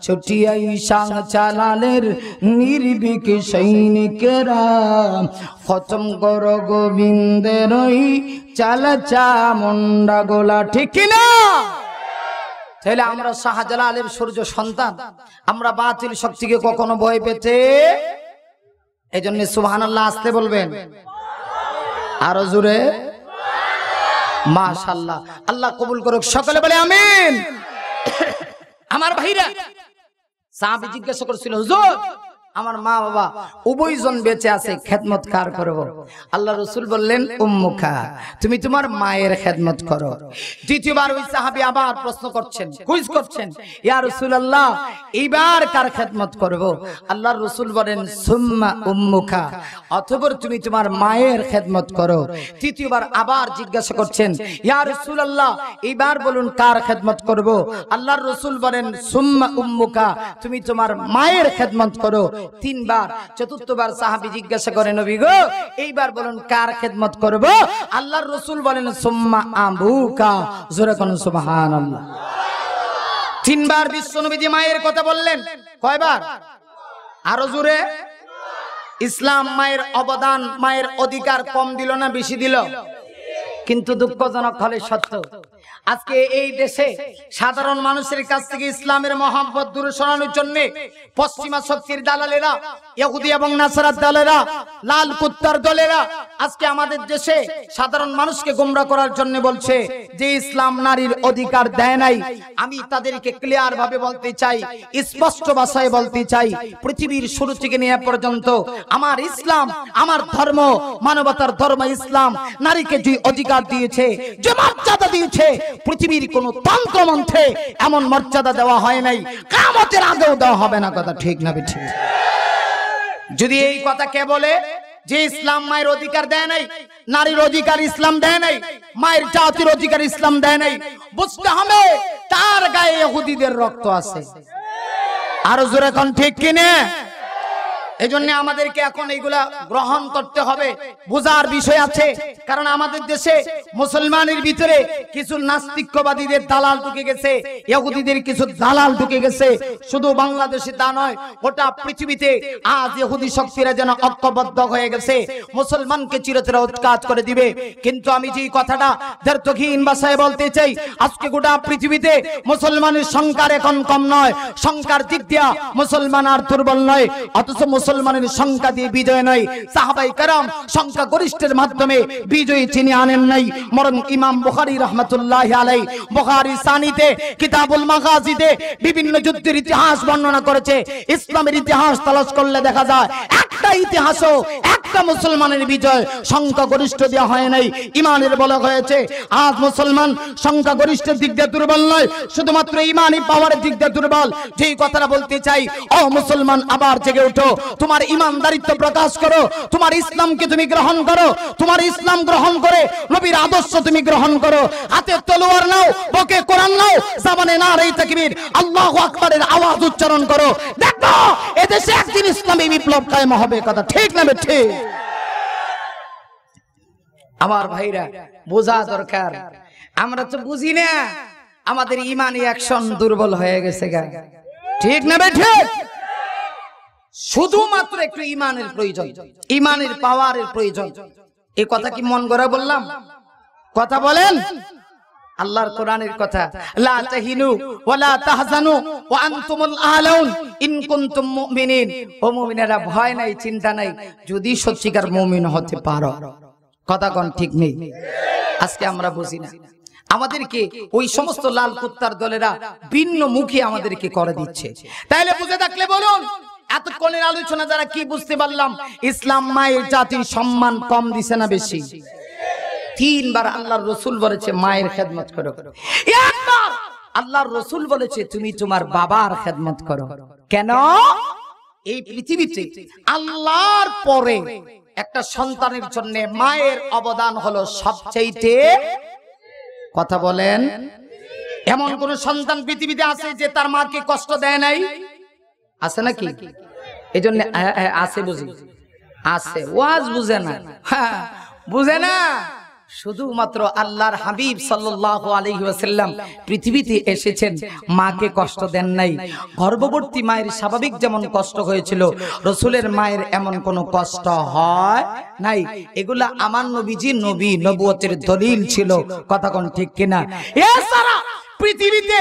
ছটিয়াই শাহজালালের নির্ভীক সৈনিকেরা খতম করো গোবিন্দের ওই চালা চামুন্ডা গোলা। ঠিক কিনা? তাহলে আমরা শাহজালালের সূর্য সন্তান, আমরা বাতিল শক্তিকে কখনো ভয় পেতে, এই জন্য সুবহানাল্লাহ আসতে বলবেন, আরো জোরে মাশাআল্লাহ। আল্লাহ কবুল করুক, সকলে বলে আমিন। আমার ভাইরা, সাহাবী জিজ্ঞাসা করেছিল, হুজুর আমার মা বাবা উভয়জন বেঁচে আছে, খেদমত কার করব? আল্লাহ রাসূল বললেন, উম্মুকা, তুমি তোমার মায়ের খেদমত করো। দ্বিতীয়বার ওই সাহাবী আবার প্রশ্ন করছেন, কুইজ করছেন, ইয়া রাসূলুল্লাহ এইবার কার খেদমত করব? আল্লাহর রাসূল বলেন, সুম্মা উম্মুকা, অতঃপর তুমি তোমার মায়ের খেদমত করো। তৃতীয়বার আবার জিজ্ঞাসা করছেন, ইয়া রাসূলুল্লাহ এইবার বলুন কার খেদমত করব? আল্লাহর রাসূল বলেন, সুম্মা উম্মুকা, তুমি তোমার মায়ের খেদমত করো। তিনবার। চতুর্থবার সাহাবী জিজ্ঞাসা করেন, নবী গো এইবার বলুন কার খেদমত করব? আল্লাহর রাসূল বলেন, সুম্মা আবুকা। জোরে কোন সুবহানাল্লাহ। তিনবার বিশ্বনবীজি মায়ের কথা বললেন। কয়বার? আরো জোরে। ইসলাম মায়ের অবদান, মায়ের অধিকার কম দিল না বেশি দিল? কিন্তু দুঃখজনক হলে সত্য, আজকে এই দেশে সাধারণ মানুষের কাছ থেকে ইসলামের মহব্বত দূরে সরানোর জন্য পশ্চিমা শক্তির দালালেরা, ইহুদি এবং নাসারার দালালেরা, লাল কুত্তার দলেরা আজকে আমাদের দেশে সাধারণ মানুষকে গোমরা করার জন্য বলছে যে ইসলাম নারীর অধিকার দেয় নাই। আমি তাদেরকে ক্লিয়ার ভাবে বলতে চাই, স্পষ্ট ভাষায় বলতে চাই, পৃথিবীর শুরু থেকে নিয়ে পর্যন্ত আমার ইসলাম, আমার ধর্ম, মানবতার ধর্ম ইসলাম নারীকে যে অধিকার দিয়েছে, যে মর্যাদা দিয়েছে, পৃথিবীর কোন তন্ত্রমন্ত্রে এমন মর্যাদা দেওয়া হয় নাই, কিয়ামতের আগেও দেওয়া হবে না। কথা ঠিক না ঠিক? যদি এই কথা কে বলে যে ইসলাম মায়ের অধিকার দেয় নাই, নারীর অধিকার ইসলাম দেয় নাই, মায়ের জাতির অধিকার ইসলাম দেয় নাই, বুঝতে হবে তার গায়ে ইহুদিদের রক্ত আছে। আরো জোরে কোন ঠিক কিনা? এজন্য আমাদেরকে এখন এইগুলা গ্রহণ করতে হবে, বোঝার বিষয় আছে। কারণ আমাদের দেশে মুসলমানের ভিতরে কিছু নাস্তিকবাদীদের দালাল ঢুকে গেছে, ইহুদিদের কিছু দালাল ঢুকে গেছে। শুধু বাংলাদেশে তা নয়, গোটা পৃথিবীতে আজ ইহুদি শক্তিরা যেন ঐক্যবদ্ধ হয়ে গেছে, মুসলমানকে চিরতরে উৎখাত করে দিবে। কিন্তু আমি যে কথাটা দ্ব্যর্থহীন ভাষায় বলতে চাই, আজকে গোটা পৃথিবীতে মুসলমানের সংখ্যা এখন কম নয়, সংখ্যার দিক দিয়া মুসলমান আর দুর্বল নয়, অথচ মুসলমানের সংখ্যা দিয়ে বিজয় নয়। সাহাবায়ে কেরাম সংখ্যা গরিষ্ঠের মাধ্যমে বিজয়ী চিনি আনেন নাই, বরং ইমাম বুখারী রাহমাতুল্লাহি আলাইহি বুখারী সানিতে কিতাবুল মাগাজিতে বিভিন্ন যুদ্ধের ইতিহাস বর্ণনা করেছে। ইসলামের ইতিহাস তালাশ করলে দেখা যায় একটা ইতিহাসও একটা মুসলমানের বিজয় সংখ্যা গরিষ্ঠ দেওয়া হয় নাই, ইমানের বলে হয়েছে। আজ মুসলমান সংখ্যা গরিষ্ঠের দিক দিয়ে দুর্বল নয়, শুধুমাত্র ইমানি পাওয়ারের দিক দিয়ে দুর্বল। যেই কথাটা বলতে চাই, ও মুসলমান আবার জেগে ওঠো, তোমার ইমানদারিত্ব প্রকাশ করো, তোমার ইসলামকে তুমি গ্রহণ করো, তোমার ইসলাম গ্রহণ করে নবীর আদর্শ তুমি গ্রহণ করো। হাতে তলোয়ার নাও, বুকে কোরআন নাও, জবানে নারে তাকবীর আল্লাহু আকবারের আওয়াজ উচ্চারণ করো। দেখো এদেশে একদিন ইসলামী বিপ্লব কায়েম হবে, কথা ঠিক না ঠিক? আমার ভাইরা বোঝা দরকার, আমরা তো বুঝি না, আমাদের ইমানি অ্যাকশন দুর্বল হয়ে গেছে গা, ঠিক না ঠিক? শুধুমাত্র একটু ইমানের প্রয়োজন, ইমানের পাওয়ারের প্রয়োজন। এই কথা কি মন গড়া বললাম? কথা বলেন, আল্লাহর কোরআনের কথা, লা তাহিনু ওয়ালা তাহজানু ওয়া আনতুমুল আলাউন ইন কুনতুম মুমিনিন। ও মুমিনেরা, ভয় নাই, চিন্তা নাই, যদি সত্যিকার মুমিন হতে পারো। কথা কোন ঠিক নেই? আজকে আমরা বুঝি না, আমাদেরকে ওই সমস্ত লাল কুত্তার দলেরা ভিন্ন মুখী আমাদেরকে করে দিচ্ছে। তাইলে বুঝে থাকলে বলুন, এতক্ষণের আলোচনা যারা কি বুঝতে পারলাম, ইসলাম মায়ের জাতির সম্মান কম দিছে না বেশি? তিনবার আল্লাহর রাসূল বলেছে মায়ের খেদমত করো, একবার আল্লাহর রাসূল বলেছে তুমি তোমার বাবার খেদমত করো। কেন? এই পৃথিবীতে আল্লাহর পরে একটা সন্তানের জন্য মায়ের অবদান হলো সবচেয়ে, কথা বলেন, এমন কোন সন্তান পৃথিবীতে আছে যে তার মাকে কষ্ট দেয় নাই? আছে নাকি? এই জন্য আছে, বুঝি আছে, ওয়াজ বুঝে না, বুঝে না। শুধুমাত্র আল্লাহর হাবিব সাল্লাল্লাহু আলাইহি ওয়াসাল্লাম পৃথিবীতে এসেছেন, মাকে কষ্ট দেন নাই। গর্ভবতী মায়ের স্বাভাবিক যেমন কষ্ট হয়েছিল, রাসূলের মায়ের এমন কোনো কষ্ট হয় নাই। এগুলা আমার নবীজি নবী, নবুয়তের দলিল ছিল। কথা কোন ঠিক কিনা? এছাড়া পৃথিবীতে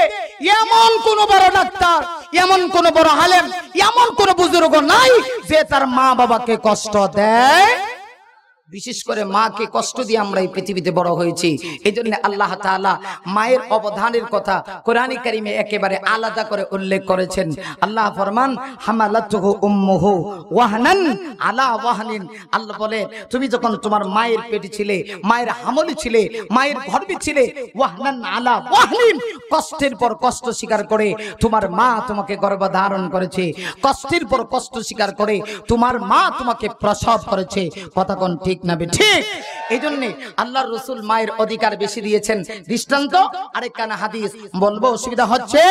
এমন কোন বড় ডাক্তার, এমন কোন বড় আলেম, এমন কোন বুজুর্গ নাই যে তার মা বাবাকে কষ্ট দেয়। বিশেষ করে মাকে কষ্ট দিয়ে আমরা এই পৃথিবীতে বড় হয়েছি। এই জন্য আল্লাহ তাআলা মায়ের অবদানের কথা কোরআনে কারিমে একেবারে আলাদা করে উল্লেখ করেছেন। আল্লাহ ফরমান, হামালাতুহু উম্মুহু ওয়াহনান আলা ওয়াহনিন। আল্লাহ বলে, তুমি যখন তোমার মায়ের পেটে ছিলে, মায়ের হামলে ছিলে, মায়ের গর্ভে ছিলে, ওয়াহনান আলা ওয়াহনিন, কষ্টের পর কষ্ট স্বীকার করে তোমার মা তোমাকে গর্ভধারণ করেছে, কষ্টের পর কষ্ট স্বীকার করে তোমার মা তোমাকে প্রসব করেছে। কথা কোন ঠিক না ঠিক? এই জন্য আল্লাহর রাসূল মায়ের অধিকার বেশি দিয়েছেন। দৃষ্টান্ত আরেকখানা হাদিস বলবো, অসুবিধা হচ্ছে?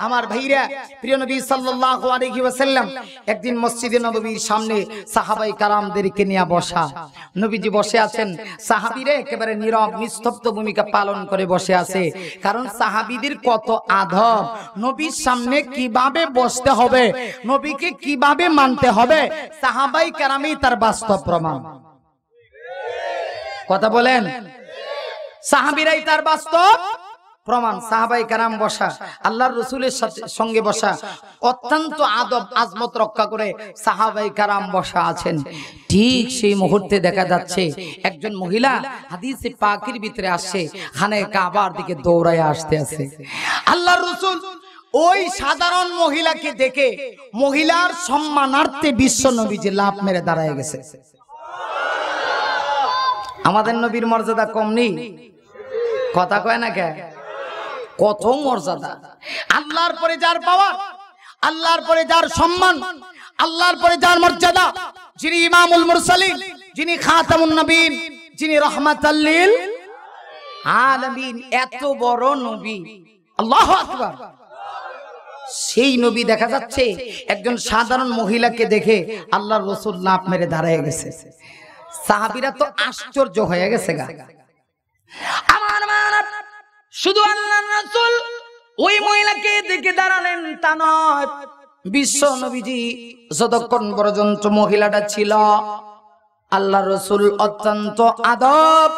আমার ভাইরা, প্রিয় নবী সাল্লাল্লাহু আলাইহি ওয়াসাল্লাম একদিন মসজিদে নববীর সামনে সাহাবায়ে কারামদেরকে নিয়ে বসা। নবীজি বসে আছেন, সাহাবীরা একেবারে নীরব নিস্তব্ধ ভূমিকা পালন করে বসে আছে। কারণ সাহাবীদের কত আদব, নবীর সামনে কিভাবে বসতে হবে, নবীকে কিভাবে মানতে হবে, সাহাবায়ে কারামই তার বাস্তব প্রমাণ। কথা বলেন, সাহাবীরাই তার বাস্তব প্রমাণ। সাহাবায়ে কেরাম বসা, আল্লাহর রাসূলের সঙ্গে বসা, অত্যন্ত আদব আজমত রক্ষা করে সাহাবায়ে কেরাম বসা আছেন। ঠিক সেই মুহূর্তে দেখা যাচ্ছে একজন মহিলা হাদিসে পাকের ভিতরে আসছে, খানে কাবার দিকে দৌড়ায় আসতে আছে। আল্লাহর রাসূল ওই সাধারণ মহিলাকে দেখে মহিলার সম্মানার্থে বিশ্ব নবীজি লাফ মেরে দাঁড়ায় গেছে। আমাদের নবীর মর্যাদা কম নেই? কথা কয় না কে? কত মর্যাদা! আল্লাহর পরে যার পাওয়ার, আল্লাহর পরে যার সম্মান, আল্লাহর পরে যার মর্যাদা, যিনি ইমামুল মুরসালিন, যিনি খাতামুন নবীন, যিনি রাহমাতাল লিল আলামিন, এত বড় নবী, আল্লাহু আকবার। সেই নবী দেখা যাচ্ছে একজন সাধারণ মহিলাকে দেখে আল্লাহর রাসূল লাফ মেরে দাঁড়ায় গেছে। সাহাবীরা তো আশ্চর্য হয়ে গেছে গা। আমার মানা শুধু আল্লাহর রাসূল ওই মহিলাকে দেখে দাঁড়ালেন তা নয়, বিশ্ব নবীজি যতক্ষণ পর্যন্ত মহিলাটা ছিল আল্লাহর রাসূল অত্যন্ত আদব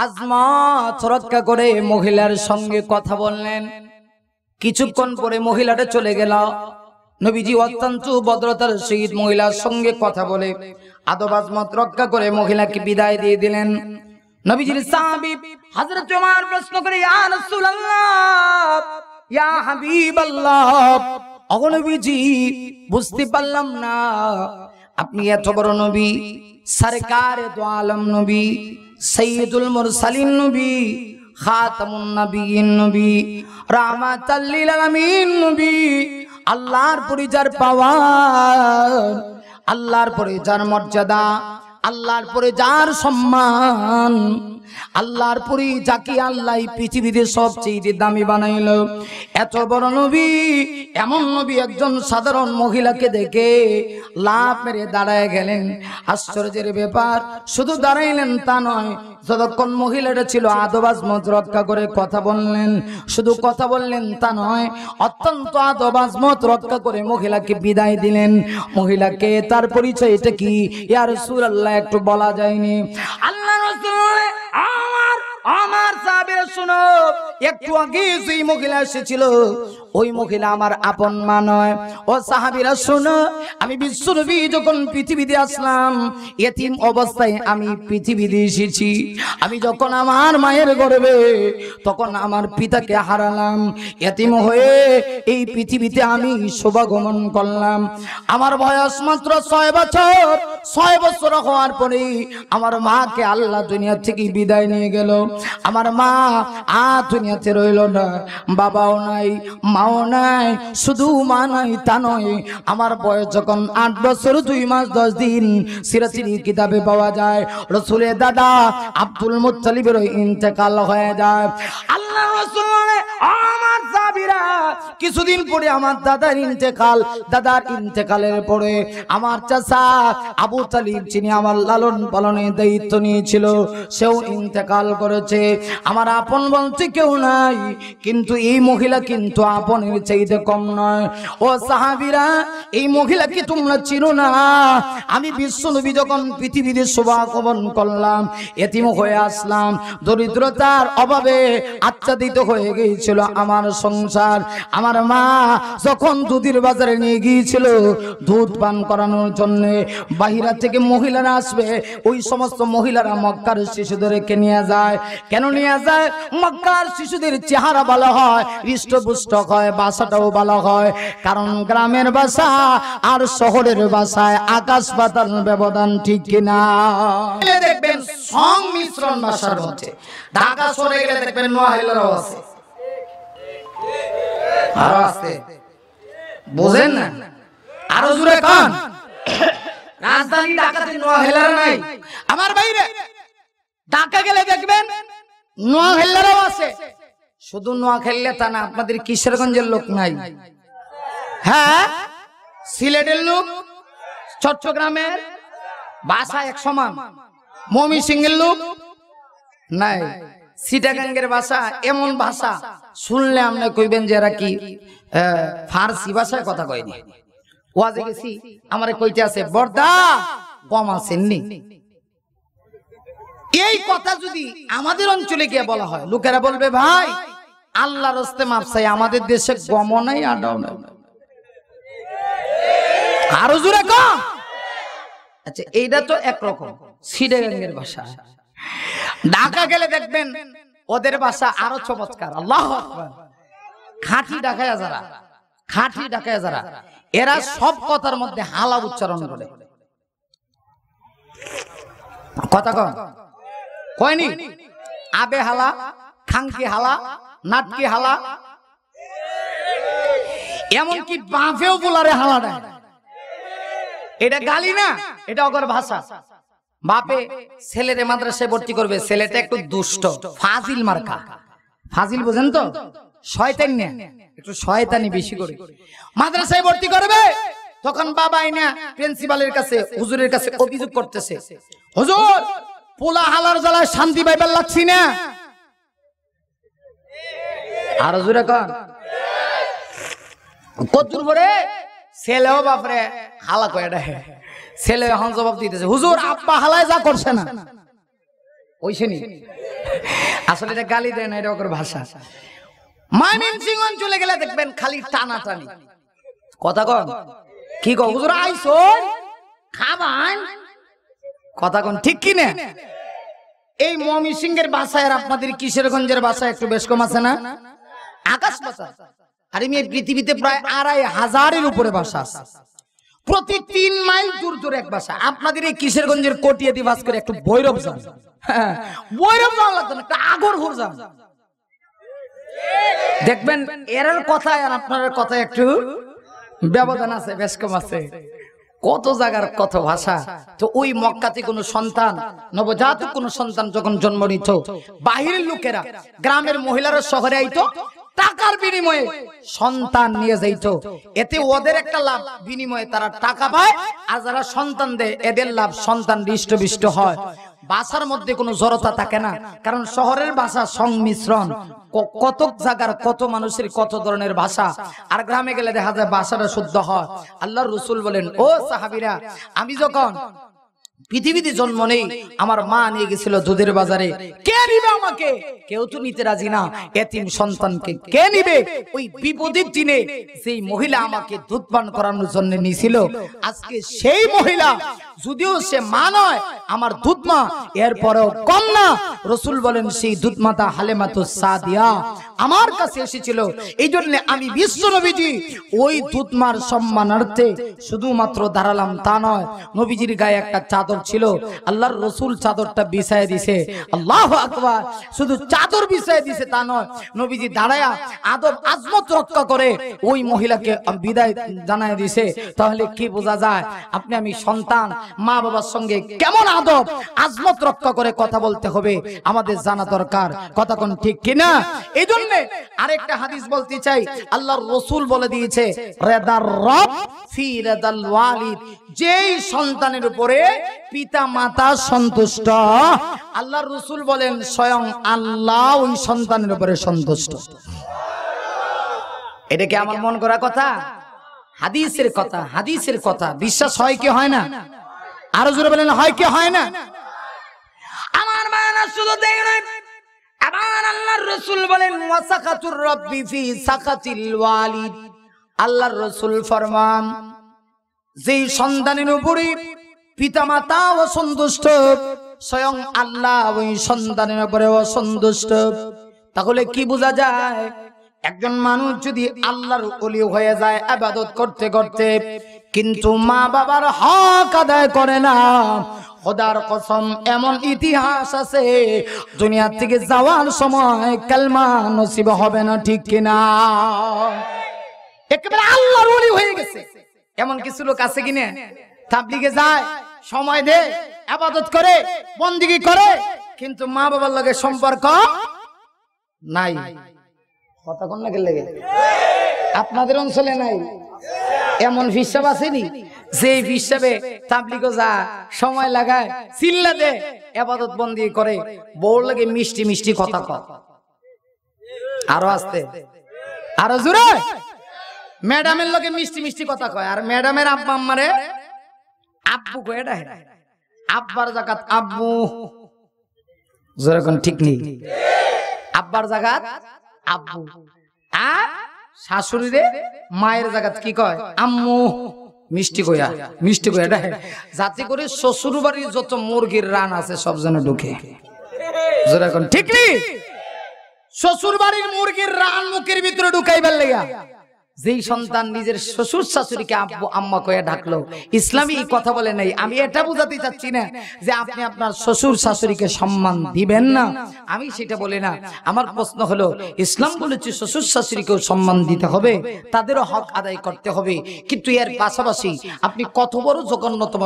আজমত রক্ষা করে মহিলার সঙ্গে কথা বললেন। কিছুক্ষণ পরে মহিলাটা চলে গেল। নবীজি অত্যন্ত ভদ্রতার সহিত মহিলার সঙ্গে কথা বলে আদব আজমত রক্ষা করে মহিলাকে বিদায় দিয়ে দিলেন। নবীজির সাহাবী হযরত ওমর প্রশ্ন করে, ইয়া রাসূলুল্লাহ, ইয়া হাবিবাল্লাহ, ওগো নবীজি বুঝতে পারলাম না আপনি এত বড় নবী, সরকারে দো আলম নবী, সাইয়্যিদুল মুরসালিন নবী, খাতামুন নবিয়্যিন নবী, রাহমাতাল লিল আলামিন নবী, আল্লাহর পরে যার পাওয়ার, আল্লাহর পরে যার মর্যাদা, আল্লাহর পরে যার সম্মান, আল্লাহর পরে যাকে আল্লাহ পৃথিবীতে সবচেয়ে দামি বানাইলো, এত বড় নবী, এমন নবী একজন সাধারণ মহিলাকে দেখে লাফ মেরে দাঁড়ায় গেলেন। আশ্চর্যের ব্যাপার, শুধু দাঁড়াইলেন তা নয়, যতক্ষণ মহিলাটা ছিল আদব আজমত রক্ষা করে কথা বললেন। শুধু কথা বললেন তা নয়, অত্যন্ত আদব আজমত রক্ষা করে মহিলাকে বিদায় দিলেন। মহিলাকে তার পরিচয়টা কি ইয়া রাসূলুল্লাহ একটু বলা যায়নি। আল্লাহ রাসূল আমার সাহাবীরা শুনো, একটু আগে যে মহিলা এসেছিল ওই মহিলা আমার আপন মা নয়। ও সাহাবীরা শুনো, আমি বিশ্বনবী যখন পৃথিবীতে আসলাম এতিম অবস্থায় আমি পৃথিবীতে এসেছি। আমি যখন আমার মায়ের গর্ভে তখন আমার পিতাকে হারালাম। এতিম হয়ে এই পৃথিবীতে আমি শুভাগমন করলাম। আমার বয়স মাত্র 6 বছর। 6 বছর হওয়ার পরে আমার মাকে আল্লাহ দুনিয়া থেকে বিদায় নিয়ে গেল। আমার মা আর দুনিয়াতে রইল না, বাবাও নাই, মাও নাই। শুধু মা নাই তা নয়, আমার বয়স যখন 8 বছর 2 মাস 10 দিন সিরাতের কিতাবে পাওয়া যায় রাসূলের দাদা আব্দুল মুত্তালিবের ইন্তেকাল হয়ে যায়। আল্লাহ রাসূল আমার সাহাবীরা কিছুদিন পরে আমার দাদার ইন্তেকালের পরে আমার চাচা আবু তালিব, যিনি আমার লালন পালনের দায়িত্ব নিয়েছিল, সেও ইন্তেকাল করেছে। আমার আপন বলতে কেউ নাই, কিন্তু এই মহিলা কিন্তু আপনের চাইতে কম নয়। ও সাহাবীরা, এই মহিলাকে তোমরা চিনো না। আমি বিশ্বনবী যখন পৃথিবীতে শুভাগমন করলাম, এতিম হয়ে আসলাম, দরিদ্রতার অভাবে আচ্ছাদিত হয়ে গিয়েছিল আমার সংসার। আমার মা যখন দুধের বাজারে নিয়ে গিয়েছিল দুধ পান করানোর জন্য, বাহিরা থেকে মহিলারা আসবে, ওই সমস্ত মহিলারা মক্কার শিশুদেরকে নিয়ে যায়। কেন নিয়ে যায়? মক্কার শিশুদের চেহারা ভালো হয়, হৃষ্টপুষ্ট হয়, ভাষাটাও ভালো হয়। কারণ গ্রামের ভাষা আর শহরের ভাষায় আকাশ পাতাল ব্যবধান, ঠিক কিনা? দেখবেন সংমিশ্রণ ভাষার মধ্যে। ঢাকা শহরে গেলে দেখবেন নোয়াখালীরও আছে, আরো আছে, বুঝেন না? আরো জোরে কান। রাজধানী ঢাকাতে নোয়াখালীর নাই। আমার বাইরে ঢাকা গেলে দেখবেন নোয়াখালীরও আছে। শুধু নোয়াখালী তা না, আপনাদের কিশোরগঞ্জের লোক নাই? হ্যাঁ, সিলেটের লোক, চট্টগ্রামের ভাষা এক সমান, ময়মনসিংহের লোক নাই, চিটাগাঙ্গের ভাষা এমন ভাষা শুনলে আপনি কইবেন যে এরা কি ফার্সি ভাষায় কথা কয়নি। ওয়াজে গেছি, আমারে কইতে আছে বর্দা কম আছেননি। এই কথা যদি আমাদের অঞ্চলে গিয়ে বলা হয়, লোকেরা বলবে ভাই আল্লাহর রাস্তে মাপ চাই, আমাদের দেশে গমও নাই আডাও নাই। আরো জোরে কম। আচ্ছা, এইটা তো একরকম চিটাগাঙ্গের ভাষা। ঢাকা গেলে দেখবেন ওদের ভাষা আরো চমৎকার। আল্লাহু আকবার। খাঁটি ঢাকায় যারা, খাঁটি ঢাকায় যারা, এরা সব কথার মধ্যে হালা উচ্চারণ করে। কথা কয়নি? আবে হালা, খাঙ্কি হালা, নাটকি হালা, এমনকি বাফেও বলারে হালা দেয়। এটা গালি না, এটা ওদের ভাষা। বাপে ছেলেরে মাদ্রাসায় ভর্তি করবে, ছেলেটা একটু দুষ্ট, ফাজিল মার্কা। ফাজিল বোঝেন তো? শয়তান না, একটু শয়তানি বেশি করে। মাদ্রাসায় ভর্তি করবে, তখন বাবা আইনা প্রিন্সিপালের কাছে, হুজুরের কাছে অভিযোগ করতেছে, হুজুর পোলা হালার জ্বালায় শান্তি পাইবার লাগছি না। আর হুজুরে কন কতদূর পরে ছেলেও বাপরে হালা কয়ে ডাকে, ছেলে এখন জবাব দিতেছে, হুজুর আব্বা হালায় যা করছে না ওইখানে। আসলে এটা গালি দেয় না, এটা ওর ভাষা। ময়মনসিংহ চলে গেলে দেখবেন খালি টানাটানি কথা কন, কি কো হুজুর আইছো খাবান কথা কন, ঠিক কি না? এই ময়মনসিংহের ভাষায় আর আপনাদের কিশোরগঞ্জের ভাষায় একটু বেশ কম আছে না? আকাশ ভাষা। আর এই পৃথিবীতে প্রায় ২৫০০-এর উপরে ভাষা আছে, প্রতি ৩ মাইল দূর দূর এক ভাষা। আপনাদের এই কিশোরগঞ্জের কটিয়াদি ভাষ করে একটু ভৈরব যান, ভৈরব যাওয়া লাগতো না, একটা আগরপুর যান, দেখবেন এর কথায় আর আপনার কথায় একটু ব্যবধান আছে, বেশ কম আছে। কত জায়গার কত ভাষা। তো ওই মক্কাতে কোন সন্তান, নবজাতক কোন সন্তান যখন জন্ম নিত, বাহিরের লোকেরা, গ্রামের মহিলারা শহরে আইতো, টাকার বিনিময়ে সন্তান নিয়ে যাইত। এতে ওদের একটা লাভ, বিনিময়ে তারা টাকা পায়, আর যারা সন্তান দেয় এদের লাভ, সন্তান হৃষ্টপুষ্ট হয়। ভাষার মধ্যে কোনো জড়তা থাকে না, কারণ শহরের ভাষা সংমিশ্রণ, কত জায়গার কত মানুষের কত ধরনের ভাষা। আর গ্রামে গেলে দেখা যায় ভাষাটা শুদ্ধ হয়। আল্লাহর রাসূল বলেন, ও সাহাবীরা, আমি যখন পৃথিবীতে জন্ম নেই, আমার মা নিয়ে গেছিল দুধের বাজারে, কে নিবে আমাকে? কেউ তো নিতে রাজি না। এতিম সন্তানকে কে নিবে? ওই বিপদের দিনে সেই মহিলা আমাকে দুধ পান করানোর জন্য নিয়েছিল, আজকে সেই মহিলা, যদিও সে মা নয়, আমার দুধ মা, এরপরেও কম না। রাসূল বলেন, সেই দুধ মাতা হালিমাতুস সাদিয়া আমার কাছে এসেছিল। এই জন্য আমি বিশ্ব নবীজি ওই দুধ মার সম্মানার্থে শুধুমাত্র দাঁড়ালাম তা নয়, নবীজির গায়ে একটা চাদর ছিল, আল্লাহর রাসূল চাদরটা বিছায় দিয়েছে। আল্লাহু আকবার। শুধু চাদর বিছায় দিয়েছে তা নয়, নবীজি দাঁড়ায়া আদব আজমত রক্ষা করে ওই মহিলাকে বিদায় জানায় দিয়েছে। তাহলে কি বোঝা যায়, আপনি আমি সন্তান, মা বাবার সঙ্গে কেমন আদব আজমত রক্ষা করে কথা বলতে হবে আমাদের জানা দরকার। কথা কোন ঠিক কিনা? এই জন্য আরেকটা হাদিস বলতে চাই, আল্লাহর রাসূল বলে দিয়েছে, রেদার রব ফি রেদাল ওয়ালিদ, যেই সন্তানের উপরে পিতা মাতা সন্তুষ্ট, আল্লাহর রাসূল বলেন স্বয়ং আল্লাহ ওই সন্তানের উপরে সন্তুষ্ট। এটা কি আমার মন করা কথা? হাদিসের কথা, হাদিসের কথা। বিশ্বাস হয় কি হয় না? আরো জোরে বলেন, হয় কি হয় না? আমার মানা শুধু দেই না, আবার আল্লাহর রাসূল বলেন, ওয়াসাকাতুর রাব্বি ফি সাকাতিল ওয়ালিদ, আল্লাহর রাসূল ফরমান, যেই সন্তানের উপরে পিতামাতা অসন্তুষ্ট, স্বয়ং আল্লাহ ওই সন্তানের উপরে অসন্তুষ্ট। তাহলে কি বোঝা যায়, একজন মানুষ যদি আল্লাহর ওলি হয়ে যায় ইবাদত করতে করতে, কিন্তু মা বাবার হক আদায় করে না, খোদার কসম এমন ইতিহাস আছে, দুনিয়া থেকে যাওয়ার সময় কালমা নসিব হবে না, ঠিক কিনা? একেবারে আল্লাহর ওলি হয়ে গেছে এমন কিছু লোক আছে কিনা? তাবলীগে যায়, সময় দেয়, ইবাদত করে, বন্দেগী করে, কিন্তু মা বাবার লগে সম্পর্ক নাই। কথা কোন লাগে লাগে? আপনাদের অঞ্চলে নাই এমন হিসাব আসেনি যে হিসাবে তাবলীগে যা, সময় লাগায়, চিল্লা দেয়, ইবাদত বন্দেগী করে, বউর লাগে মিষ্টি মিষ্টি কথা কয়, আরো আসতে, আরো জোরে, ম্যাডামের লগে মিষ্টি মিষ্টি কথা কয়, আর ম্যাডামের আব্বা আম্মারে আব্বু কয়ে ডাকে, আব্বার জাকাত আব্বু, যেরকম ঠিক নেই, আব্বার জাকাত আব্বু, আর শাশুড়িরে মায়ের জাকাত কি কয়? আম্মু। মিষ্টি কয়া, মিষ্টি কয়া ডাকে, যাতে করে শ্বশুর বাড়ির যত মুরগির রান আছে সব যেন ঢুকে। যেরকম ঠিক নেই, শ্বশুর বাড়ির মুরগির রান মুখের ভিতরে ঢুকাইবার লেগা যেই সন্তান নিজের শ্বশুর শাশুড়িকে আব্বু আম্মা কয়ে ডাকলো, ইসলামী কথা বলে নাই। আমি এটা বোঝাতে চাচ্ছি না যে আপনি আপনার শ্বশুর শাশুড়িকে সম্মান দিবেন না, আমি সেটা বলি না। আমার প্রশ্ন হলো, ইসলাম বলেছে শ্বশুর শাশুড়িকেও সম্মান দিতে হবে, তাদেরও হক আদায় করতে হবে, কিন্তু এর পাশাপাশি আপনি কত বড় জঘন্যতম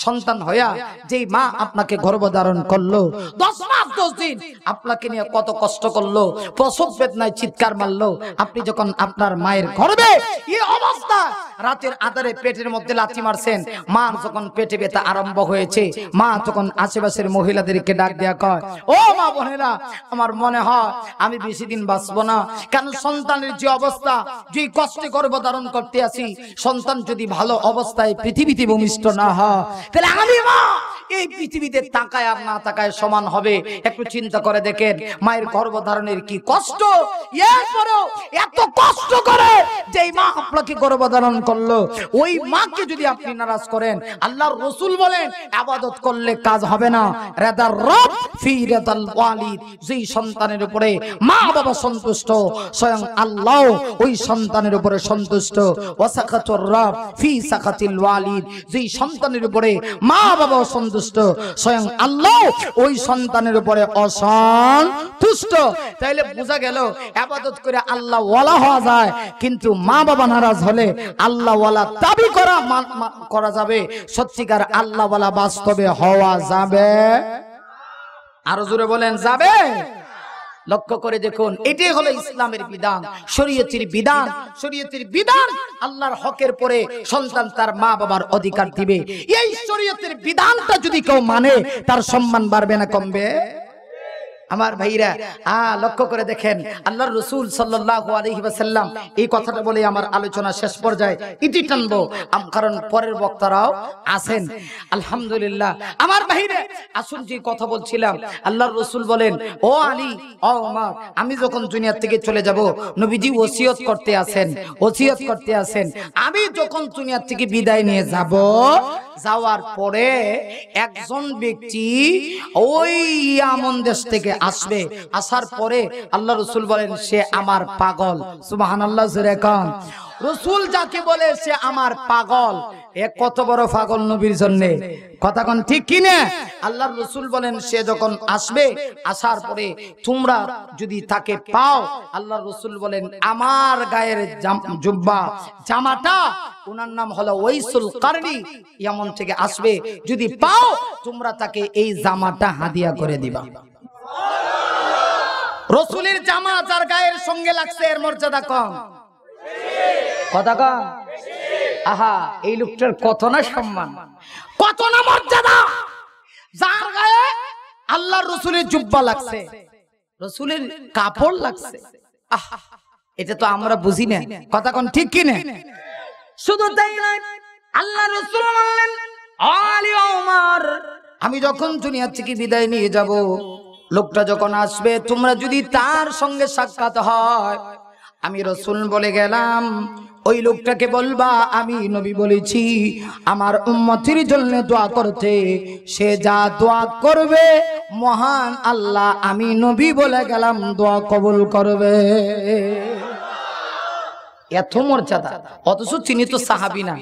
সন্তান হইয়া যেই মা আপনাকে গর্ভধারণ করলো, 10 মাস 10 দিন আপনাকে নিয়ে কত কষ্ট করলো, প্রসব বেদনায় চিৎকার মারলো, আপনি যখন আপনার মায়ের গর্ভে এই অবস্থা, রাতের আধারে পেটের মধ্যে লাথি মারছেন, মা যখন পেটে ব্যথা আরম্ভ হয়েছে, মা তখন আশেপাশের মহিলাদেরকে ডাক দেয়া কয়, ও মা বোনেরা, আমার মনে হয় আমি বেশি দিন বাঁচবো না। কেন? সন্তানের যে অবস্থা, যে কষ্টে গর্ভধারণ করতে আছি, সন্তান যদি ভালো অবস্থায় পৃথিবীতে ভূমিষ্ঠ না হয়, তাহলে আমি মা এই পৃথিবীতে তাকায় আর না তাকায় সমান হবে। একটু চিন্তা করে দেখেন মায়ের গর্ভধারণের কি কষ্ট, এরপরেও এত কষ্ট করে যেই মা আপনাকে গর্ভধারণ করলো, ওই মাকে যদি আপনি নারাজ করেন, আল্লাহর রাসূল বলেন ইবাদত করলে কাজ হবে না। রাদার রব ফি রাদাল ওয়ালিদ, যেই সন্তানের উপরে মা বাবা সন্তুষ্ট, স্বয়ং আল্লাহ ওই সন্তানের উপরে সন্তুষ্ট। ওয়াসাকাতুর রব ফি সাকাতিল ওয়ালিদ, যেই সন্তানের উপরে মা বাবা সন্তুষ্ট, স্বয়ং আল্লাহ ওই সন্তানের উপরে অসন্তুষ্ট। তাইলে বোঝা গেল ইবাদত করে আল্লাহ ওয়ালা হওয়া যায়, কিন্তু মা বাবা নারাজ হলে আল্লাহ ওয়ালা দাবি করা যাবে, সত্যিকার আল্লাহ ওয়ালা বাস্তবে হওয়া যাবে? আরো জোরে বলেন, যাবে? লক্ষ্য করে দেখুন, এটাই হলো ইসলামের বিধান, শরীয়তের বিধান। শরীয়তের বিধান, আল্লাহর হকের পরে সন্তান তার মা বাবার অধিকার দিবে। এই শরীয়তের বিধানটা যদি কেউ মানে, তার সম্মান বাড়বে না কমবে? আমার ভাইরা লক্ষ্য করে দেখেন, আল্লাহর রাসূল সাল্লাল্লাহু আলাইহি ওয়াসাল্লাম এই কথাটা বলে আমার আলোচনা শেষ পর্যায়ে ইতি টানবো, কারণ পরের বক্তারাও আছেন। আলহামদুলিল্লাহ আমার ভাইরা, আসুন যে কথা বলছিলাম, আল্লাহর রাসূল বলেন, ও আলী, ও ওমর, আমি যখন দুনিয়া থেকে চলে যাব, নবীজি ওসিয়ত করতে আছেন, আমি যখন দুনিয়া থেকে বিদায় নিয়ে যাব, যাওয়ার পরে একজন ব্যক্তি ওই আমন দেশ থেকে আসবে, আসার পরে আল্লাহ রাসূল বলেন সে আমার পাগল। সুবহানাল্লাহ জোরে কোন। রাসূল যাকে বলে সে আমার পাগল, এ কত বড় পাগল নবীর জন্য, কথা কোন ঠিক কি না? আল্লাহর রাসূল বলেন সে যখন আসবে, আসার পরে তোমরা যদি তাকে পাও, আল্লাহর রাসূল বলেন আমার গায়ের জুব্বা জামাটা, ওনার নাম হলো ওয়াইসুল কারনি, ইয়ামান থেকে আসবে, যদি পাও তোমরা তাকে এই জামাটা হাদিয়া করে দিবা। রাসূলের জামা যার গায়ের সঙ্গে লাগছে, এর মর্যাদা কম, কথা কম। আহা, এই লোকটার কত না সম্মান, কত না মর্যাদা, যার গায়ে আল্লাহর রাসূলের জুব্বা লাগছে, রাসূলের কাপড় লাগছে। আহা, এটা তো আমরা বুঝি না, কথা কোন ঠিক কি না? শুধু তাই নয়, আল্লাহর রাসূল বললেন, আলী ওমর, আমি যখন দুনিয়া থেকে বিদায় নিয়ে যাব, লোকটা যখন আসবে, তোমরা যদি তার সঙ্গে সাক্ষাৎ হয়, আমি রাসূল বলে গেলাম, ওই লোকটাকে বলবা আমি নবী বলেছি আমার উম্মতের জন্য দোয়া করতে, সে যা দোয়া করবে মহান আল্লাহ আমি নবী বলে গেলাম দোয়া কবুল করবে। এত মর্যাদা, অথচ তিনি তো সাহাবী না,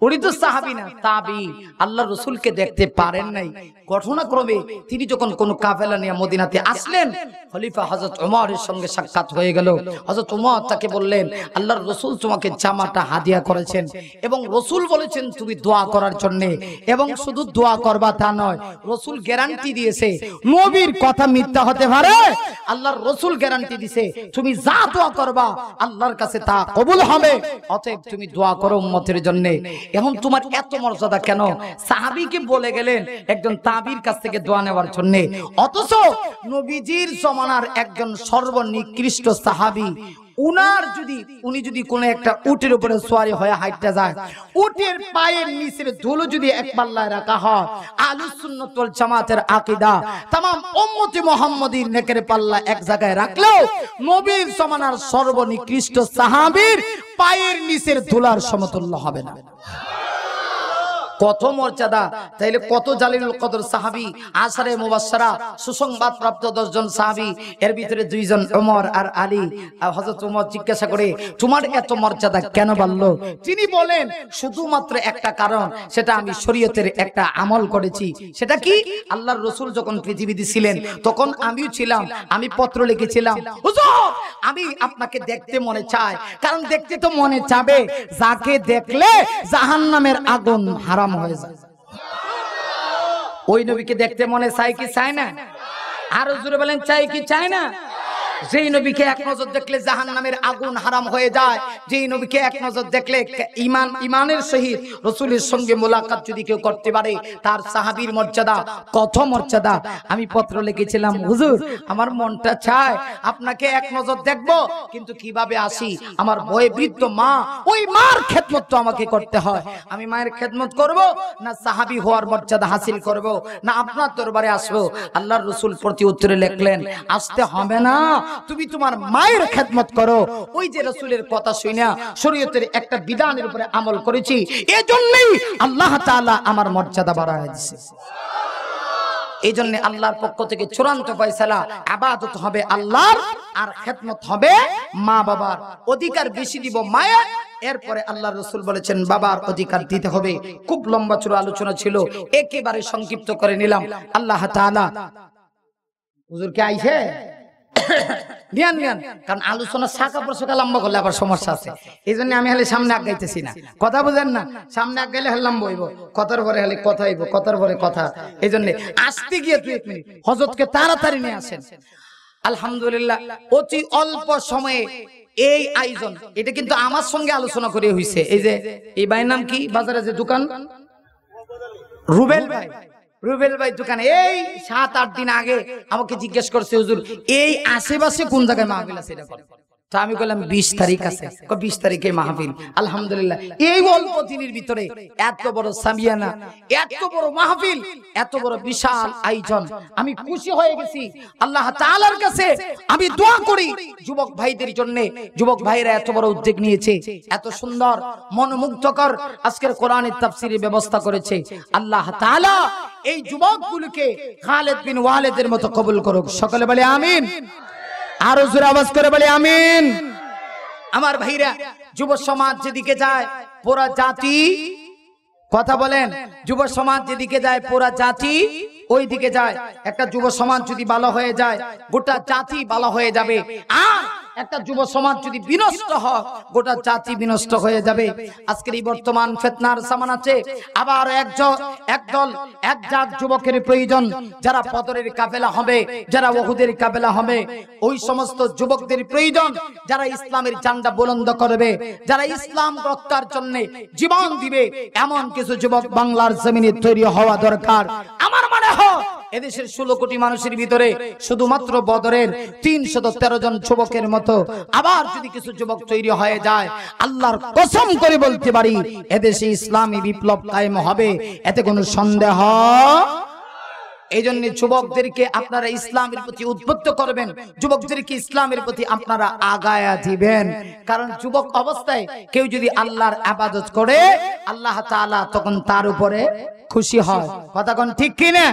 উনি তো সাহাবী না, তাবী। আল্লাহর রাসূলকে দেখতে পারেন নাই, ঘটনাক্রমে তিনি যখন কোন কাফেলা নিয়ে মদিনাতে আসলেন, খলিফা হযরত ওমরের সঙ্গে সাক্ষাৎ হয়ে গেল। হযরত ওমর তাকে বললেন, আল্লাহর রাসূল তোমাকে জামাটা হাদিয়া করেছেন এবং রাসূল বলেছেন তুমি দোয়া করার জন্য, এবং শুধু দোয়া করবা তা নয়, রাসূল গ্যারান্টি দিয়েছে, নবীর কথা মিথ্যা হতে পারে, আল্লাহর রাসূল গ্যারান্টি দিয়েছে তুমি যা দোয়া করবা আল্লাহর কাছে তা কবুল হবে, অতএব তুমি দোয়া করো উম্মতের জন্য। এখন তোমার এত মর্যাদা কেন? সাহাবীকে বলে গেলেন একজন তাবীর কাছ থেকে দোয়া নেওয়ার জন্য, অথচ নবীজির জমানার একজন সর্বনিকৃষ্ট সাহাবী, উনি যদি কোন একটা উটের উপরে সওয়ারি হয়ে হাঁটতে যায়, উটের পায়ের নিচের ধুলো যদি এক পাল্লায় রাখা হয়, আহলুস সুন্নাত ওয়াল জামাতের আকীদা, तमाम উম্মতে মুহাম্মাদীর নেকের পাল্লা এক জায়গায় রাখলেও নবীর জমানার সর্বনিকৃষ্ট সাহাবীর পায়ের নিচের ধুলার সমতুল্য হবে না। কত মর্যাদা, তাইলে কত জালিলুল কদর সাহাবী, আশারে মুবাশশারা সুসংবাদ প্রাপ্ত 10 জন সাহাবী, এর ভিতরে 2 জন ওমর আর আলী। হযরত ওমর জিজ্ঞাসা করে তোমার এত মর্যাদা কেন বাড়লো? তিনি বলেন শুধুমাত্র একটা কারণ, সেটা আমি শরীয়তের একটা আমল করেছি। সেটা কি? আল্লাহর রাসূল যখন পৃথিবীতে ছিলেন তখন আমিও ছিলাম, আমি পত্র লিখেছিলাম, হুজুর আমি আপনাকে দেখতে মনে চায়, কারণ দেখতে তো মনে চাবে যাকে দেখলে জাহান্নামের আগুন হারাম হয়ে যায়। ওই নবীকে দেখতে মনে চায় কি চায় না? আরো জোরে বলেন চাই কি চায় না? যেই নবীকে এক নজর দেখলে জাহান্নামের আগুন হারাম হয়ে যায়, যেই নবীকে এক নজর দেখলে ইমানের সহিত রাসূলের সঙ্গে মোলাকাত যদি কেউ করতে পারে, তার সাহাবীর মর্যাদা কত মর্যাদা। আমি পত্র লিখেছিলাম, হুজুর আমার মনটা চায় আপনাকে এক নজর দেখব, কিন্তু কিভাবে আসি? আমার বয়ে বৃদ্ধ মা, ওই মার খেদমত তো আমাকে করতে হয়। আমি মায়ের খেদমত করব না সাহাবী হওয়ার মর্যাদা হাসিল করব, না আপনার দরবারে আসবো? আল্লাহর রাসূল প্রতি উত্তরে লিখলেন, আসতে হবে না, তুমি তোমার মায়ের খেদমত করো। ওই যে রাসূলের কথা শুনে শরীয়তের একটা বিধানের উপরে আমল করেছি, এজন্যই আল্লাহ তাআলা আমার মর্যাদা বাড়ায় দিয়েছে। এই জন্য আল্লাহর পক্ষ থেকে চূড়ান্ত ফয়সালা, ইবাদত হবে আল্লাহর আর খেদমত হবে মা বাবার। অধিকার বেশি দিব মায়ের, এরপরে আল্লাহর রাসূল বলেছেন বাবার অধিকার দিতে হবে। খুব লম্বা চূড়া আলোচনা ছিল, একেবারে সংক্ষিপ্ত করে নিলাম। আল্লাহ তাআলা হুজুর কে আইছে জ্ঞান জ্ঞান, কারণ আলোচনা শাখা প্রশাখা লম্বা করলে আবার সমস্যা আছে। এই জন্য আমি হলে সামনে আগাইতেছি না, কথা বুঝেন না? সামনে আগাইলে হলে লম্বা হইব, কথার পরে হলে কথা হইব, কথার পরে কথা। এই জন্য আসতে গিয়ে 2 মিনিট হযরতকে তাড়াতাড়ি নিয়ে আসেন। আলহামদুলিল্লাহ, অতি অল্প সময়ে এই আয়োজন, এটা কিন্তু আমার সঙ্গে আলোচনা করে হইছে। এই যে এই ভাইয়ের নাম কি, বাজারে যে দোকান, রুবেল ভাই, রুবেল ভাই দোকানে এই 7-8 দিন আগে আমাকে জিজ্ঞেস করছে, হুজুর এই আশেপাশে কোন জায়গায় মাহফিল আছে এটা বলেন। তো আমি বললাম 20 তারিখ আছে, 20 তারিখে মাহফিল। আলহামদুলিল্লাহ, এই অল্প দিনের ভিতরে এত বড় সামিয়ানা, এত বড় মাহফিল, এত বড় বিশাল আয়োজন, আমি খুশি হয়ে গেছি। আল্লাহ তাআলার কাছে আমি দোয়া করি যুবক ভাইদের জন্য। যুবক ভাইরা এত বড় উদ্যোগ নিয়েছে, এত সুন্দর মনোমুগ্ধকর আজকের কোরআনের তাফসীরের ব্যবস্থা করেছে। আল্লাহ তাআলা এই যুবকগুলোকে খালিদ বিন ওয়ালিদের মতো কবুল করুক। সকলে বলে আমিন। আরো জোরে আওয়াজ করে বলে আমিন। আমার ভাইরা, যুব সমাজ যেদিকে যায় পুরা জাতি, কথা বলেন, যুব সমাজ যেদিকে যায় পুরা জাতি ওই দিকে যায়। একটা যুব সমাজ যদি ভালো হয়ে যায় গোটা জাতি ভালো হয়ে যাবে, আর একটা যুব সমাজ যদি বিনষ্ট হয় গোটা জাতি বিনষ্ট হয়ে যাবে। আজকের এই বর্তমান ফিতনার জামানাতে আবার একদল একজাক যুবকের প্রয়োজন, যারা বদরের কাফেলা হবে, যারা উহুদের কাফেলা হবে। ওই সমস্ত যুবকদের প্রয়োজন যারা ইসলামের ঝান্ডা বুলন্দ করবে, যারা ইসলাম রক্ষার জন্য জীবন দিবে। এমন কিছু যুবক বাংলার জমিনে তৈরি হওয়া দরকার। আমার মনে হয় এদেশের 16 কোটি মানুষের ভিতরে শুধুমাত্র বদরের 313 জন যুবকের মতো আবার যদি কিছু যুবক তৈরি হয়ে যায়, আল্লাহর কসম করে বলতে পারি এদেশে ইসলামী বিপ্লব কায়েম হবে, এতে কোনো সন্দেহ। এই জন্য যুবকদেরকে আপনারা ইসলামের প্রতি উদ্বুদ্ধ করবেন, যুবকদেরকে ইসলামের প্রতি আপনারা আগায়া দিবেন। কারণ যুবক অবস্থায় কেউ যদি আল্লাহর ইবাদত করে আল্লাহ তাআলা তখন তার উপরে খুশি হয়। কথা কোন ঠিক কি না?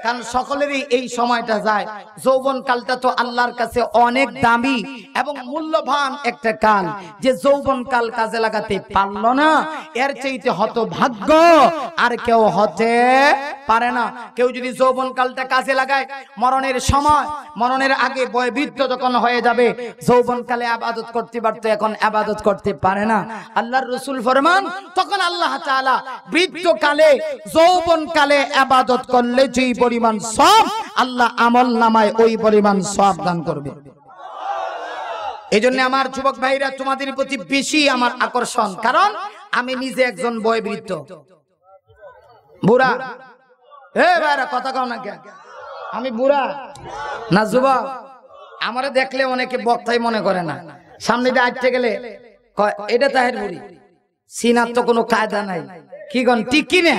কারণ সকলেরই এই সময়টা যায়। যৌবন কালটা তো আল্লাহর কাছে অনেক দামি এবং মূল্যবান একটা কাল, যে যৌবন কাল কাজে লাগাতে পারলো না এর চাইতে হতভাগ্য আর কেউ হতে পারে না। কেউ যদি যৌবন কালটা কাজে লাগায়, মরণের সময়, মরণের আগে বয়োবৃদ্ধ যখন হয়ে যাবে, যৌবন কালে ইবাদত করতে পারতো, এখন ইবাদত করতে পারে না। আল্লাহর রাসূল ফরমান, তখন আল্লাহ তাআলা বৃদ্ধ কালে যৌবন কালে ইবাদত করলে যেই পরিমাণ সওয়াব, আল্লাহ আমল নামায় ওই পরিমাণ সওয়াব দান করবে। এজন্য আমার যুবক ভাইরা তোমাদের প্রতি বেশি আমার আকর্ষণ, কারণ আমি নিজে একজন বয়োবৃদ্ধ বুড়া। ভাইরা কথা কও না কেন? আমি বুড়া না যুবক? আমারে দেখলে অনেকে বক্তাই মনে করে না, সামনে দিয়ে আটতে গেলে এটা তাহের বুড়ি, সিনার তো কোনো কায়দা নাই। কি গন ঠিক কি না?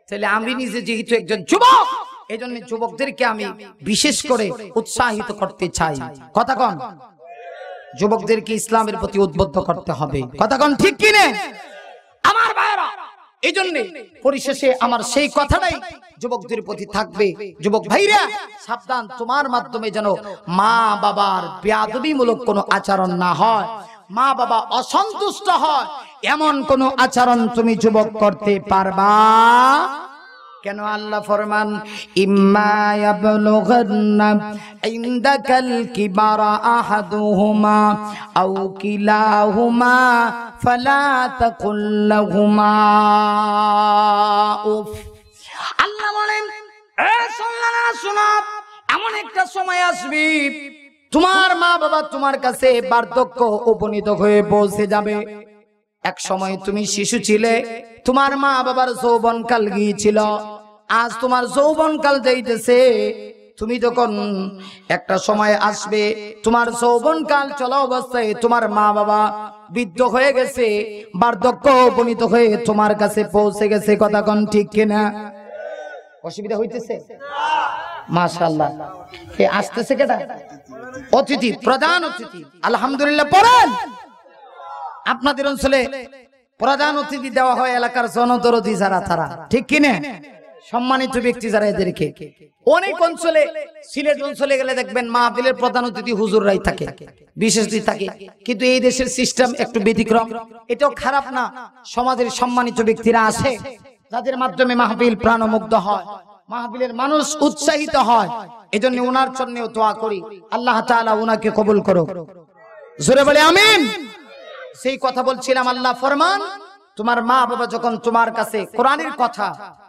তাহলে আমি নিজে যেহেতু একজন যুবক, এই জন্য যুবকদেরকে আমি বিশেষ করে উৎসাহিত করতে চাই। কথা কন, যুবকদেরকে ইসলামের প্রতি উদ্বুদ্ধ করতে হবে। কথা কন ঠিক কি না? আমার ভাইরা, এই জন্য পরিশেষে আমার সেই কথাটাই যুবকদের প্রতি থাকবে, যুবক ভাইরা সাবধান, তোমার মাধ্যমে যেন মা বাবার বেয়াদবিমূলক কোনো আচরণ না হয়, মা বাবা অসন্তুষ্ট হয় এমন কোনো আচরণ তুমি যুবক করতে পারবা কেন? আল্লাহ ফরমান ইম্মা ইয়াবলুগান্না ইনদাকাল কিবারা আহাদুহুমা আও কিলাহুমা ফালা তাকুল লাহুমা উফ। আল্লাহ বলেন এ সন্তানেরা শোনো, এমন একটা সময় আসবে তোমার মা বাবা তোমার কাছে বার্ধক্য উপনীত হয়ে পৌঁছে যাবে। এক সময় তুমি শিশু ছিলে, তোমার মা বাবার যৌবনকাল গিয়েছিল, আজ তোমার যৌবনকাল যাইতেছে। তুমি যখন একটা সময় আসবে তোমার যৌবনকাল চলা অবস্থায় তোমার মা বাবা বৃদ্ধ হয়ে গেছে, বার্ধক্য উপনীত হয়ে তোমার কাছে পৌঁছে গেছে। কথা কোন ঠিক কিনা? অসুবিধা হইতেছে? মাশাআল্লাহ। এ আসতেছে কেডা? অতিথি, প্রধান অতিথি। আলহামদুলিল্লাহ পড়েন। আপনাদের অঞ্চলে প্রধান অতিথি দেওয়া হয় এলাকার জনদরদি যারা, তারা ঠিক কিনা? সম্মানিত ব্যক্তি যারা, এদেরকে অনেক অঞ্চলে, সিলেট অঞ্চলে গেলে দেখবেন মাহফিলের প্রধান অতিথি হুজুররাই থাকে, বিশেষ অতিথি থাকে। কিন্তু এই দেশের সিস্টেম একটু ব্যতিক্রম। এটাও খারাপ না, সমাজের সম্মানিত ব্যক্তিরা আসে যাদের মাধ্যমে মাহফিল প্রাণমুগ্ধ হয়, মাহফিলের মানুষ উৎসাহিত হয়। এজন্য ওনার জন্যও দোয়া করি, আল্লাহ তাআলা ওনাকে কবুল করুক। জোরে বলে আমিন। সেই কথা বলছিলাম, আল্লাহ ফরমান তোমার মা বাবা যখন তোমার কাছে, কোরআনের কথা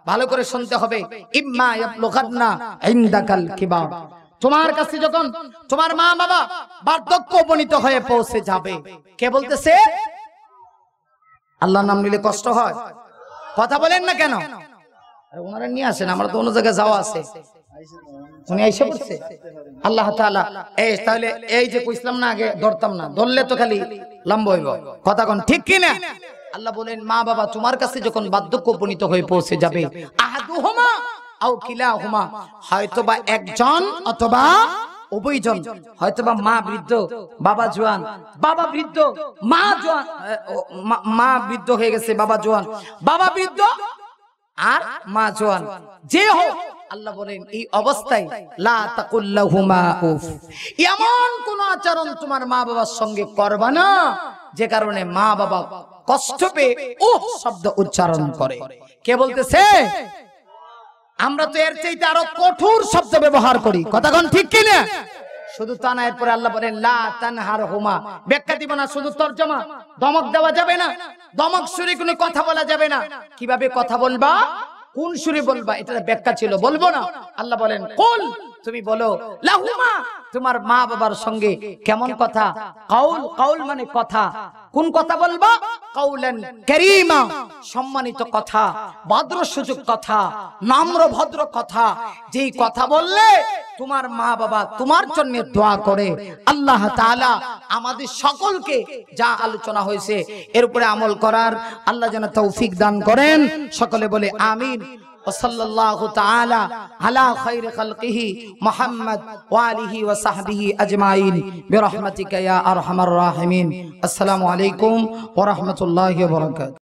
ভালো করে শুনতে হবে, ইম্মা ইয়াবলুগান্না ইনদাকাল কিবার, তোমার কাছে যখন তোমার মা বাবা বার্ধক্য উপনীত হয়ে পৌঁছে যাবে। কে বলতেছে? আল্লাহর নাম নিলে কষ্ট হয়? কথা বলেন না কেন? ওনারা নিয়ে আসেন, আমরা তো অন্য জায়গায় যাওয়া আছে। উনি আইসা পড়ছে আল্লাহ তাআলা। এই তাহলে এই যে কইছিলাম না আগে ধরতাম না, ধরলে তো খালি লম্বা হইব। কথা কোন ঠিক কিনা? আল্লাহ বলেন মা বাবা তোমার কাছে যখন বার্ধক্য উপনীত হয়ে পৌঁছে যাবে, আহাদুহুমা আও কিলাহুমা, হয়তোবা একজন অথবা উভয়জন, হয়তোবা মা বৃদ্ধ বাবা জওয়ান, বাবা বৃদ্ধ মা জওয়ান, মা বৃদ্ধ হয়ে গেছে বাবা জওয়ান, বাবা বৃদ্ধ আর মা জওয়ান, যে হোক আল্লাহ বলেন এই অবস্থায় লা তাকুল লাহুমা উফ, এমন কোন আচরণ তোমার মা বাবার সঙ্গে করবা না যে কারণে মা বাবা কষ্ট পেয়ে উফ শব্দ উচ্চারণ করে। কে বলতেছে? আমরা তো এর চাইতে আরো কঠোর শব্দ ব্যবহার করি। কথা কোন ঠিক কিনা? শুধু তা না, এরপরে আল্লাহ বলেন লা তানহারহুমা, ব্যাখ্যা দিব না, শুধু তরজমা। ধমক দেওয়া যাবে না, ধমক সুরে কোনো কথা বলা যাবে না। কিভাবে কথা বলবা, কোন সুরে বলবা, এটা ব্যাখ্যা ছিল, বলবো না। আল্লাহ বলেন কুল, তুমি বলো লাহুমা, তোমার মা বাবার সঙ্গে কেমন কথা? কাউল, কাউল মানে কথা। কোন কথা বলবা? কাউলান কারীমা, সম্মানিত কথা, ভদ্রসূচক কথা, নম্র ভদ্র কথা। যেই কথা বললে তোমার মা বাবা তোমার জন্য দোয়া করে। আল্লাহ তাআলা আমাদের সকলকে যা আলোচনা হয়েছে এর উপরে আমল করার আল্লাহ যেন তৌফিক দান করেন। সকলে বলে আমিন। ওয়াসাল্লাল্লাহু তাআলা আলা খায়রি খালকিহি মুহাম্মদ ওয়া আলিহি ওয়া সাহবিহি আজমাইন বিরহমাতিকা ইয়া আরহামার রাহিমিন। আসসালামু আলাইকুম ওয়া রাহমাতুল্লাহি ওয়া বারাকাতুহু।